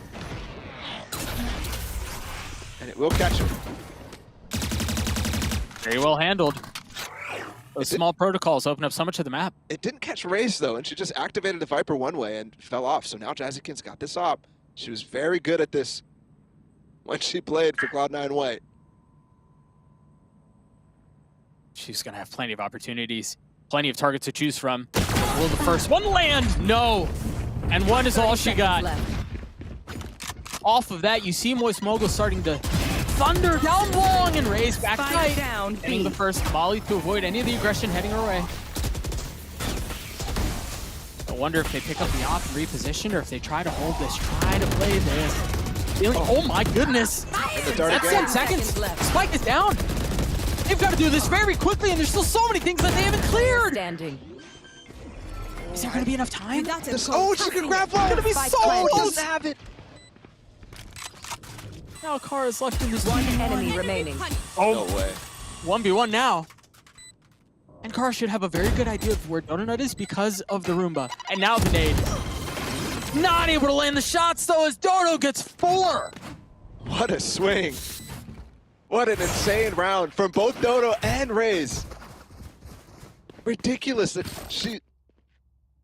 and it will catch him. very well handled. Those small protocols open up so much of the map. It didn't catch Raze, though, and she just activated the Viper one way and fell off. So now Jazzykin's got this op. She was very good at this when she played for Cloud9 White. She's going to have plenty of opportunities, plenty of targets to choose from. Will the first one land? No. And one is all she got. Left. Off of that, you see Moist Mogul starting to thunder down long and Raze back Spike tight. down, Getting B. the first volley to avoid any of the aggression heading her way. I wonder if they pick up the op and reposition, or if they try to hold this, try to play this. Feeling, oh my goodness. And the dart That's again. 10 seconds. Seconds left. Spike is down. They've got to do this very quickly, and there's still so many things that they haven't cleared. Standing. Is there going to be enough time? Oh, she can grab one. It's going to be Spike so planted. close. Doesn't have it. Now Kara is left in this One 1v1. enemy remaining. No way. 1v1 now. And Kara should have a very good idea of where Donut is because of the Roomba. And now the nade. Not able to land the shots though, as Dodo gets 4. What a swing. What an insane round from both Dodo and Raze. Ridiculous that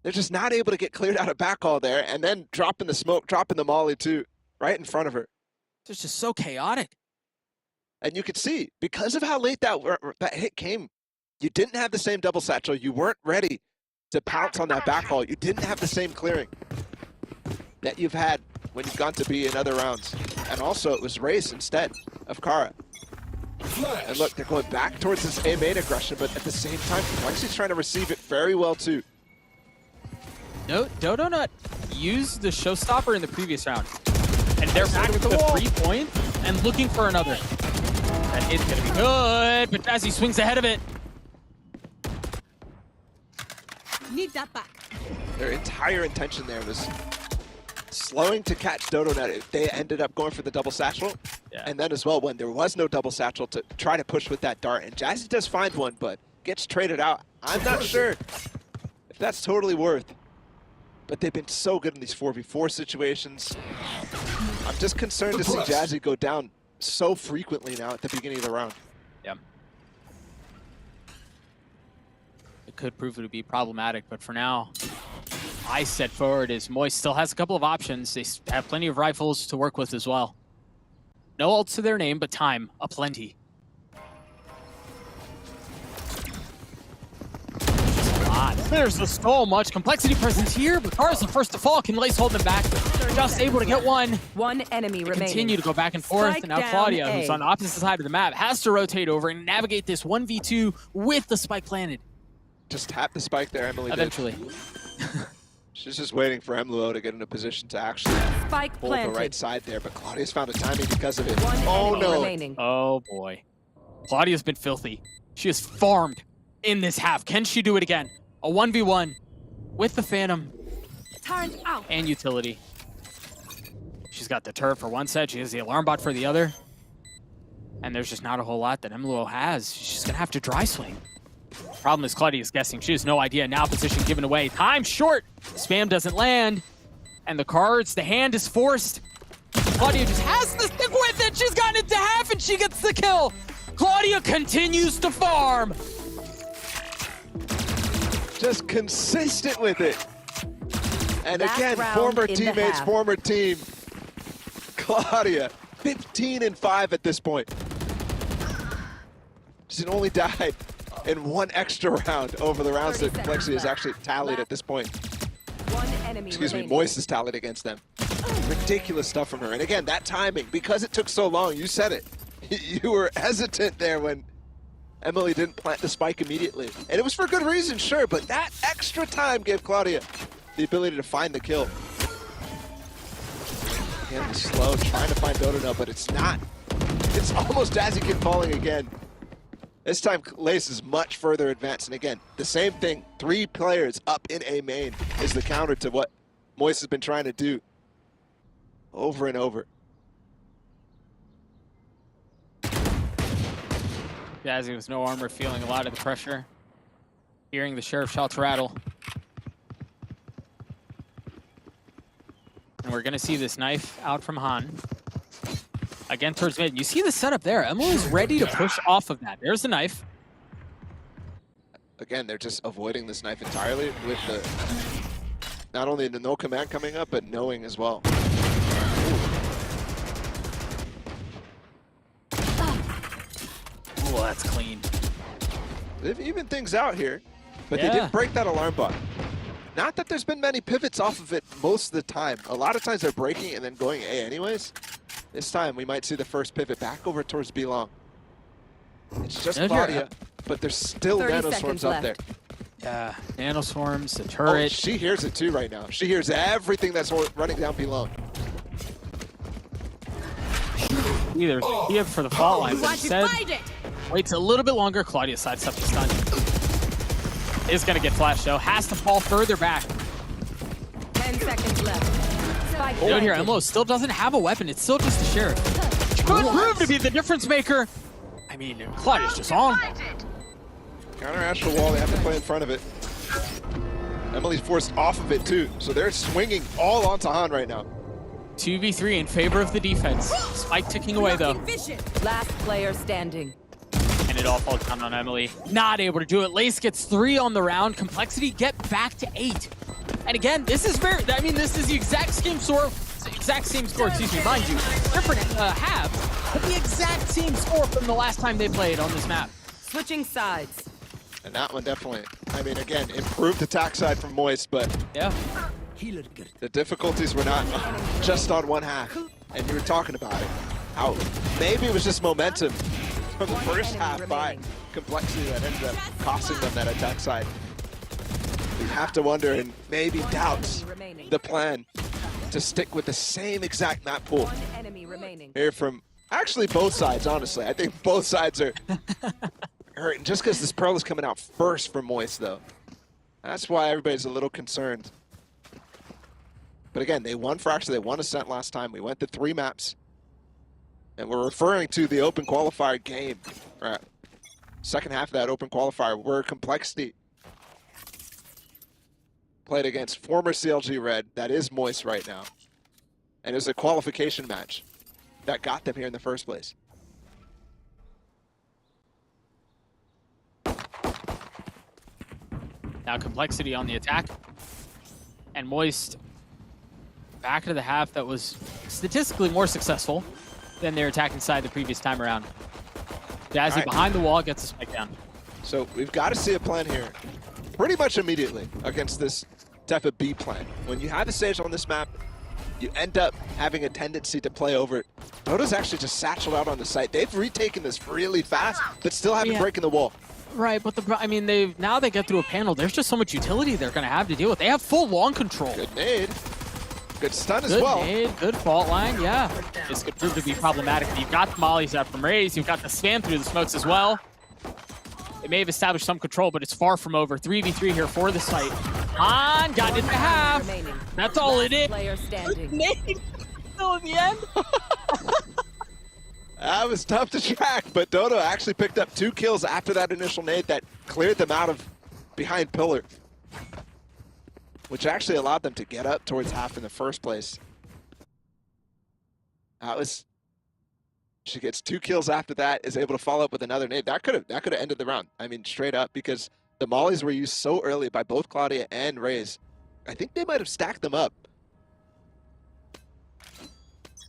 they're just not able to get cleared out of backhaul there, and then dropping the smoke, dropping the molly too, right in front of her. It's just so chaotic. And you could see, because of how late that hit came, you didn't have the same double satchel. You weren't ready to pounce on that backhaul. You didn't have the same clearing that you've had when you've gone to B in other rounds. And also, it was Raze instead of Kara. And look, they're going back towards this A main aggression, but at the same time, Lexi's trying to receive it very well too. No, Dodo not used the showstopper in the previous round. And they're back to the wall. 3 points and looking for another. That is going to be good, but Jazzy swings ahead of it. Need that back. Their entire intention there was slowing to catch Dodonut. They ended up going for the double satchel. Yeah. And then as well, when there was no double satchel, to try to push with that dart. And Jazzy does find one, but gets traded out. I'm not sure if that's totally worth. But they've been so good in these 4v4 situations. I'm just concerned to see Jazzy go down so frequently now at the beginning of the round. Yeah. It could prove to be problematic, but for now, I set forward is Moist still has a couple of options. They have plenty of rifles to work with as well. No ults to their name, but time aplenty. There's so much complexity present here, but Kara's the first to fall. Can Lace hold them back? Just able to get one. One enemy remaining. Continue to go back and forth, Spike and now down Claudia, A. who's on the opposite side of the map, has to rotate over and navigate this 1v2 with the spike planted. Just tap the spike there, Emily did. Eventually. She's just waiting for Emluo to get in a position to actually Spike hold the planted. right side there, but Claudia's found a timing because of it. One Oh enemy no! remaining. Oh boy. Claudia's been filthy. She has farmed in this half. Can she do it again? A 1v1 with the Phantom Turret out. and utility. She's got the turret for one set. She has the alarm bot for the other. And there's just not a whole lot that Emluo has. She's just going to have to dry swing. Problem is Claudia's guessing. She has no idea. Now position given away. Time short. Spam doesn't land. And the cards, the hand is forced. Claudia just has to stick with it. She's gotten it to half and she gets the kill. Claudia continues to farm. Just consistent with it. And Last again, round former in the teammates, half. former team. Claudia, 15-5 at this point. She's only died in one extra round over the rounds that 30 Lexi seconds has actually tallied at this point. One enemy Excuse me, remaining. Moist has tallied against them. Ridiculous stuff from her. And again, that timing, because it took so long, you said it. You were hesitant there when Emily didn't plant the spike immediately. And it was for good reason, sure, but that extra time gave Claudia the ability to find the kill. Again, the slow, trying to find Dodo, but it's not. It's almost Dazzykid falling again. This time, Lace is much further advanced. And again, the same thing. 3 players up in A main is the counter to what Moist has been trying to do over and over. Jazzy with no armor, feeling a lot of the pressure. Hearing the sheriff shots rattle. And we're going to see this knife out from Han. Again towards mid. You see the setup there. Emily's ready to push off of that. There's the knife. Again, they're just avoiding this knife entirely with the not only the no command coming up, but knowing as well. Oh, that's clean. They've evened things out here, but Yeah. they didn't break that alarm bot. Not that there's been many pivots off of it most of the time. A lot of times they're breaking and then going A anyways. This time we might see the first pivot back over towards B long. It's just Yeah, Claudia, but there's still 30 nanoswarms seconds up there. left. Yeah. Nanoswarms, the Oh, turret. she hears it too right now. She hears everything that's running down B long. Either Kiev for the fault line, but Watch you instead find it. waits a little bit longer. Claudia sidesteps the stun. Is going to get flashed though. Has to fall further back. 10 seconds left. Spike Note here, planted. Emlo still doesn't have a weapon. It's still just a sheriff. She could prove to be the difference maker. I mean, Claudia's just on. Counter astral wall, they have to play in front of it. Emily's forced off of it too, so they're swinging all onto Han right now. 2v3 in favor of the defense. Spike ticking away though. Last player standing. And it all falls down on Emily. Not able to do it. Lace gets 3 on the round. Complexity get back to 8. And again, this is very, I mean, this is the exact same score, excuse me, mind you. Different halves, but the exact same score from the last time they played on this map. Switching sides. And that one definitely, I mean, again, improved attack side from Moist, but Yeah. the difficulties were not just on one half. And you were talking about it. How maybe it was just momentum from the first half by Complexity that ended up costing them that attack side. You have to wonder and maybe doubt the plan to stick with the same exact map pool. One enemy remaining. Here from actually both sides, honestly. I think both sides are hurting just because this Pearl is coming out first for Moist, though. That's why everybody's a little concerned. But again, they won Fracture, they won Ascent last time. We went to 3 maps. And we're referring to the Open Qualifier game. Right. Second half of that Open Qualifier, where Complexity played against former CLG Red, that is Moist right now. And it was a qualification match that got them here in the first place. Now Complexity on the attack. And Moist back into the half that was statistically more successful than their attacking side the previous time around. Jazzy Right. behind the wall gets a spike down. So we've got to see a plan here pretty much immediately against this type of B plan. When you have a stage on this map, you end up having a tendency to play over it. Dodo's actually just satcheled out on the site. They've retaken this really fast, but still haven't breaking the wall. Right, but I mean, now they get through a panel. There's just so much utility they're going to have to deal with. They have full long control. Good nade. Good stun as Good well. nade, good fault line, yeah. This could prove to be problematic. You've got the mollies out from Raze. You've got the spam through the smokes as well. They may have established some control, but it's far from over. 3v3 here for the site. Han got into half. Remaining. That's all it is. Player standing. Nade still in the end. That was tough to track, but Dodo actually picked up 2 kills after that initial nade that cleared them out of behind pillar, which actually allowed them to get up towards half in the first place. She gets 2 kills after that, is able to follow up with another nade. That could have ended the round. I mean, straight up, because the mollies were used so early by both Claudia and Raze. I think they might have stacked them up.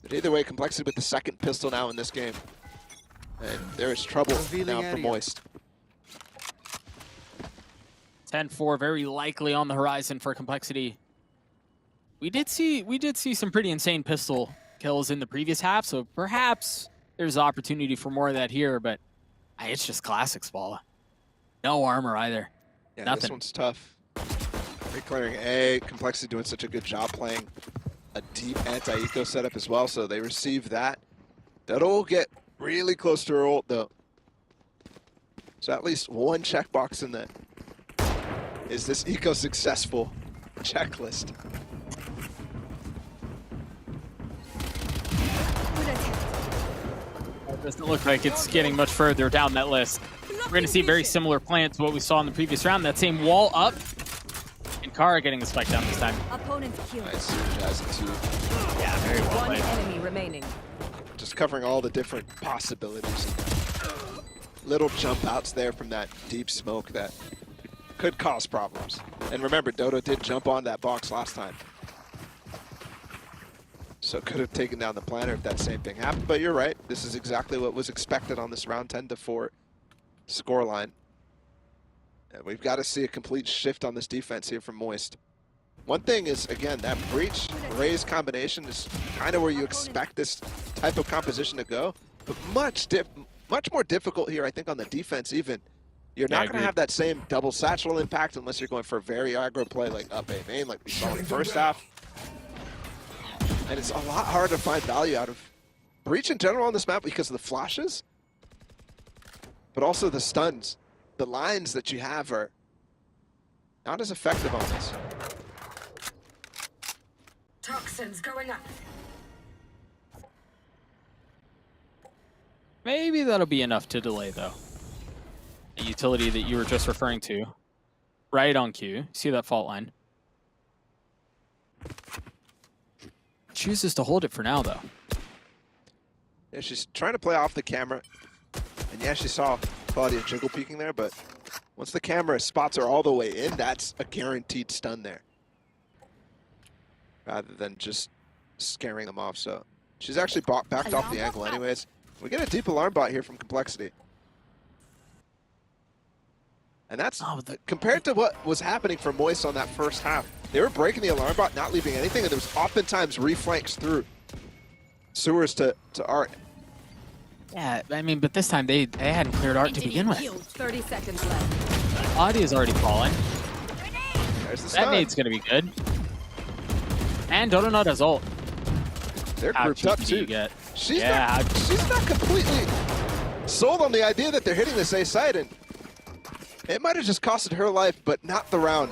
But either way, Complexity with the second pistol now in this game. And there is trouble now for Moist. 10-4 very likely on the horizon for Complexity. We did see some pretty insane pistol kills in the previous half, so perhaps there's opportunity for more of that here, but it's just classic Spala. No armor either. Yeah, Nothing. this one's tough. Clearing A, Complexity doing such a good job playing a deep anti-eco setup as well, so they receive that. Dodo will get really close to her ult, though. So at least one checkbox in the is this eco successful checklist. It doesn't look like it's getting much further down that list. We're going to see a very similar plan to what we saw in the previous round. That same wall up, and Kara getting the spike down this time. Opponent killed. Nice, Jazz too. Yeah, very well One played. enemy remaining. Just covering all the different possibilities. Little jump outs there from that deep smoke that could cause problems. And remember, Dodo did jump on that box last time. So could have taken down the planner if that same thing happened, but you're right. This is exactly what was expected on this round 10-4 scoreline. And we've got to see a complete shift on this defense here from Moist. One thing is, again, that breach raise combination is kind of where you expect this type of composition to go, but much more difficult here, I think, on the defense even. You're not going to have that same double satchel impact unless you're going for a very aggro play like up A main, like we saw in the first half. And it's a lot harder to find value out of breach in general on this map because of the flashes, but also the stuns. The lines that you have are not as effective on this. Toxins going up. Maybe that'll be enough to delay, though. The utility that you were just referring to. Right on cue. See that fault line? Chooses to hold it for now, though. Yeah, she's trying to play off the camera. And yeah, she saw Claudia jiggle peeking there, but once the camera spots her all the way in, that's a guaranteed stun there. Rather than just scaring them off. So she's actually backed off the angle anyways. We get a deep alarm bot here from Complexity. And that's compared to what was happening for Moist on that first half. They were breaking the alarm bot, not leaving anything, and there was oftentimes reflanks through sewers to Art. Yeah, I mean, but this time they hadn't cleared Art to begin with. 30 seconds left. Audia's already fallen. There's the That stun. nade's gonna be good. And Donut has ult. They're How grouped up cheeky do you too. get? She's Yeah, not completely sold on the idea that they're hitting this A site, and it might have just costed her life, but not the round.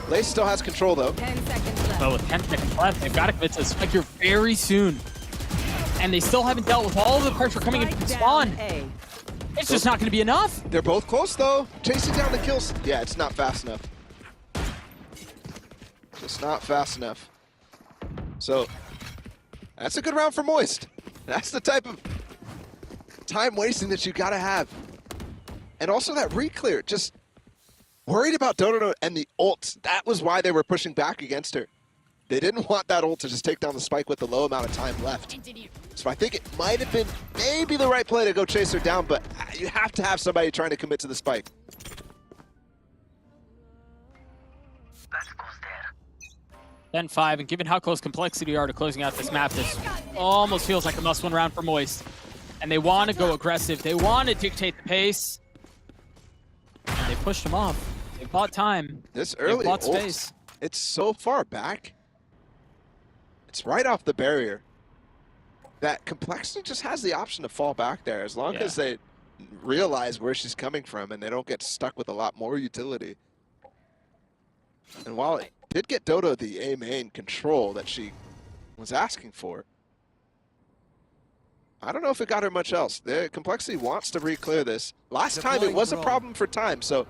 Lace still has control though. 10 seconds left. But with 10 seconds left, they've got to commit to the spike here very soon. And they still haven't dealt with all of the pressure coming in from the spawn. A. It's just not going to be enough. They're both close though. Chasing down the kills. Yeah, it's not fast enough. Just not fast enough. So that's a good round for Moist. That's the type of time wasting that you gotta have. And also that re-clear, just worried about Dodo and the ults. That was why they were pushing back against her. They didn't want that ult to just take down the spike with the low amount of time left. So I think it might have been maybe the right play to go chase her down, but you have to have somebody trying to commit to the spike. Then 5, and given how close Complexity are to closing out this map, this almost feels like a must-win round for Moist. And they want to go aggressive. They want to dictate the pace. And they pushed them off. They bought time. This They early bought ult, space. it's so far back. It's right off the barrier. That Complexity just has the option to fall back there as long as they realize where she's coming from and they don't get stuck with a lot more utility. And while it did get Dodo the A main control that she was asking for, I don't know if it got her much else. The Complexity wants to re-clear this. Last time it was a problem for time, so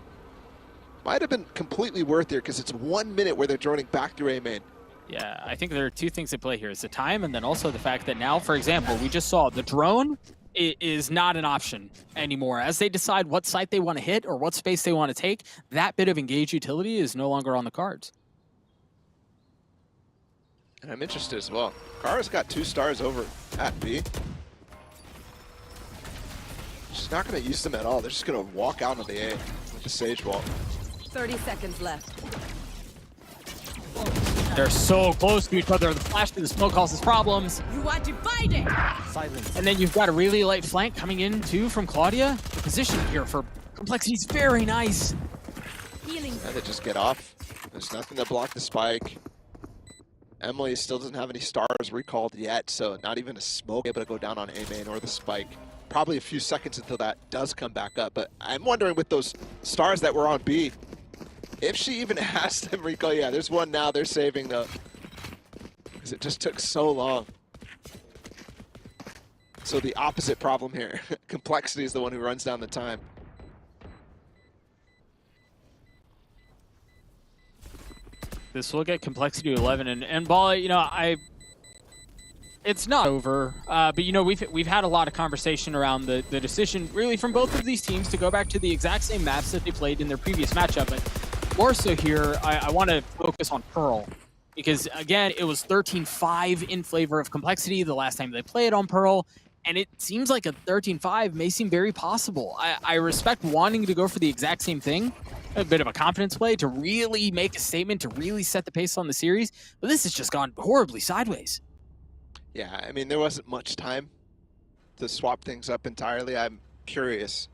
might have been completely worth it because it's 1 minute where they're droning back through A main. Yeah, I think there are two things at play here. It's the time and then also the fact that now, for example, we just saw the drone is not an option anymore. As they decide what site they want to hit or what space they want to take, that bit of engaged utility is no longer on the cards. And I'm interested as well. Kara's got 2 stars over at B. She's not going to use them at all. They're just going to walk out on the A with the Sage Wall. 30 seconds left. They're so close to each other. The flash to the smoke causes problems. You are divided. And then you've got a really light flank coming in too from Claudia. The position here for Complexity is very nice. Healing. And they just get off. There's nothing to block the spike. Emily still doesn't have any stars recalled yet, so not even a smoke able to go down on A main or the spike. Probably a few seconds until that does come back up, but I'm wondering with those stars that were on B, if she even has them recall. Yeah, there's one now. They're saving though, because it just took so long. So the opposite problem here. Complexity is the one who runs down the time. This will get complexity to 11, and Ball, you know, it's not over, but you know, we've had a lot of conversation around the decision really from both of these teams to go back to the exact same maps that they played in their previous matchup, but more so here, I want to focus on Pearl, because again, it was 13-5 in favor of complexity the last time they played on Pearl, and it seems like a 13-5 may seem very possible. I respect wanting to go for the exact same thing, a bit of a confidence play to really make a statement, to really set the pace on the series, but this has just gone horribly sideways. Yeah, I mean, there wasn't much time to swap things up entirely. I'm curious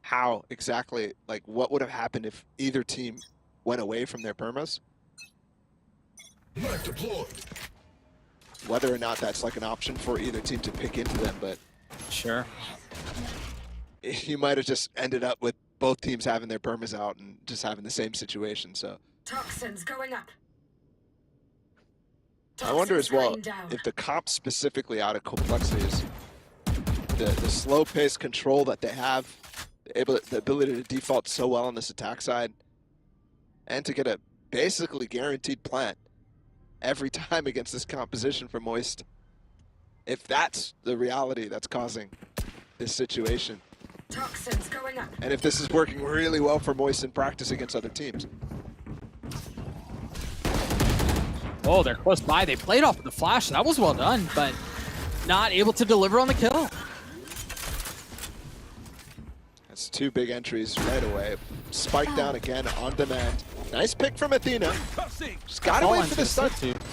how exactly, like, what would have happened if either team went away from their permas? Whether or not that's like an option for either team to pick into them, but Sure. you might have just ended up with both teams having their permas out and just having the same situation, so. Toxins going up. I wonder as well if the comp specifically out of complexity is the slow pace control that they have, the ability to default so well on this attack side, and to get a basically guaranteed plant every time against this composition for Moist. If that's the reality that's causing this situation. Toxins going up. And if this is working really well for Moist in practice against other teams. Oh, they're close by. They played off the flash. That was well done, but not able to deliver on the kill. That's two big entries right away. Spike down again on demand. Nice pick from Athena. Just gotta wait for the stun.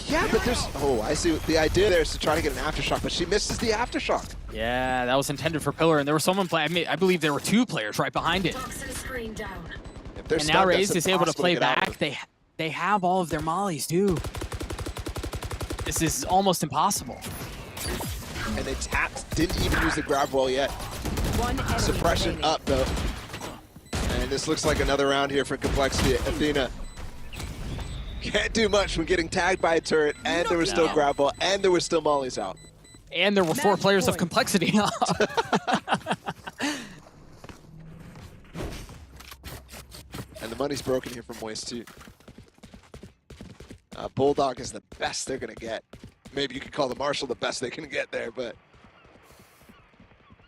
Yeah, but there's, oh, I see. The idea there is to try to get an aftershock, but she misses the aftershock. Yeah, that was intended for Pillar, and there was someone playing. I believe there were two players right behind it. Toxin screen down. If they're And stunned, now that's Raze is able to impossible play get out of. back. They have all of their mollies too. This is almost impossible. And they tapped, didn't even use the grab wall yet. One enemy Suppression remaining. up though. And this looks like another round here for Complexity. Athena can't do much when getting tagged by a turret, and there was still grab wall, and there was still mollies out. And there were 4 Match players of point. complexity. And the money's broken here from Moist too. Bulldog is the best they're gonna get. Maybe you could call the Marshall the best they can get there, but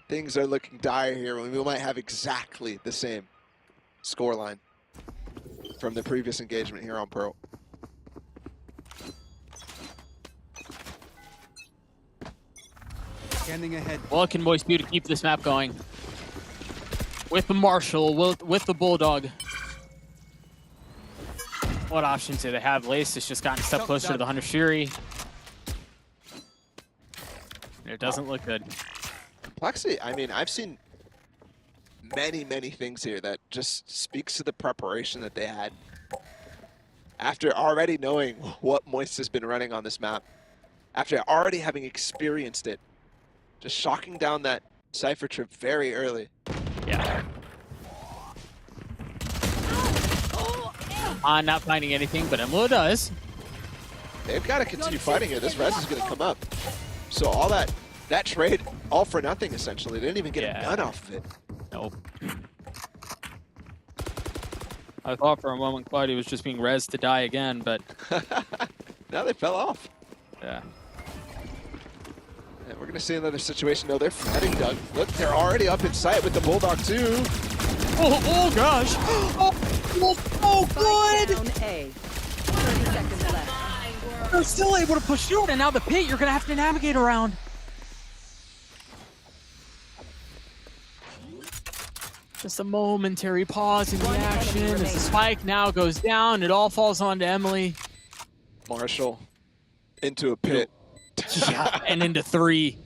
things are looking dire here. We might have exactly the same scoreline from the previous engagement here on Pearl. Scanning ahead. What can Moist do to keep this map going? With the Marshall, with the Bulldog. What options do they have? Lace has just gotten a step closer to the Hunter Shuri. It doesn't look good. Complexity, I mean, I've seen many things here that just speaks to the preparation that they had. After already knowing what Moist has been running on this map, after already having experienced it, just shocking down that Cypher trip very early. Yeah. I'm not finding anything, but Emlo does. They've got to continue fighting here. This res is going to come up. So all that trade, all for nothing, essentially. They didn't even get a gun off of it. Nope. I thought for a moment Clyde was just being rezzed to die again, but Now they fell off. yeah. And we're going to see another situation. No, they're fighting, Doug. Look, they're already up in sight with the Bulldog, too. Oh gosh! Oh, good! Down A. 30 seconds left. They're still able to push through it, and now the pit you're gonna have to navigate around. Just a momentary pause in the One enemy action as the remaining. spike now goes down. It all falls onto Emily. Marshall into a pit. Yeah, and into 3.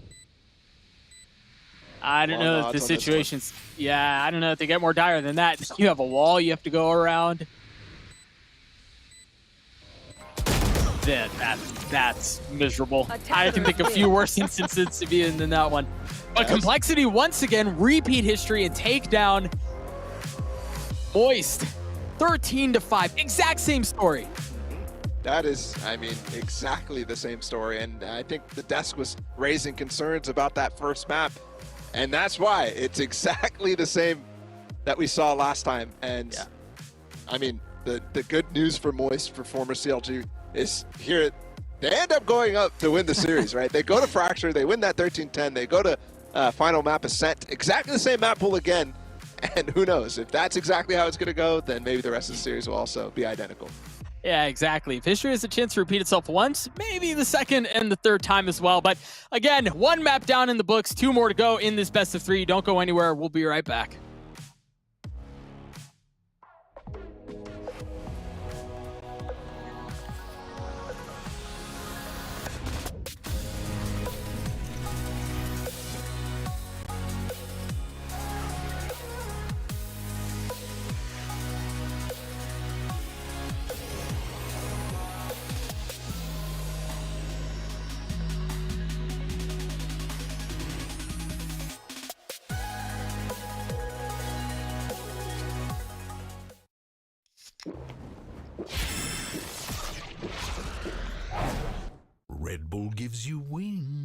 I don't Long know if odds the on this one. situation's... Yeah, I don't know if they get more dire than that. You have a wall you have to go around. That's miserable. I can think of a few worse instances to be in than that one. But Complexity once again repeat history and take down Moist 13-5. Exact same story. That is, I mean, exactly the same story. And I think the desk was raising concerns about that first map. And that's why it's exactly the same that we saw last time. And I mean, the good news for Moist, for former CLG, is here they end up going up to win the series, right? They go to Fracture, they win that 13-10, they go to final map Ascent, exactly the same map pool again. And who knows, if that's exactly how it's going to go, then maybe the rest of the series will also be identical. Yeah, exactly. If history has a chance to repeat itself once, maybe the second and the third time as well. But again, one map down in the books, 2 more to go in this best of 3. Don't go anywhere. We'll be right back. Red Bull gives you wings.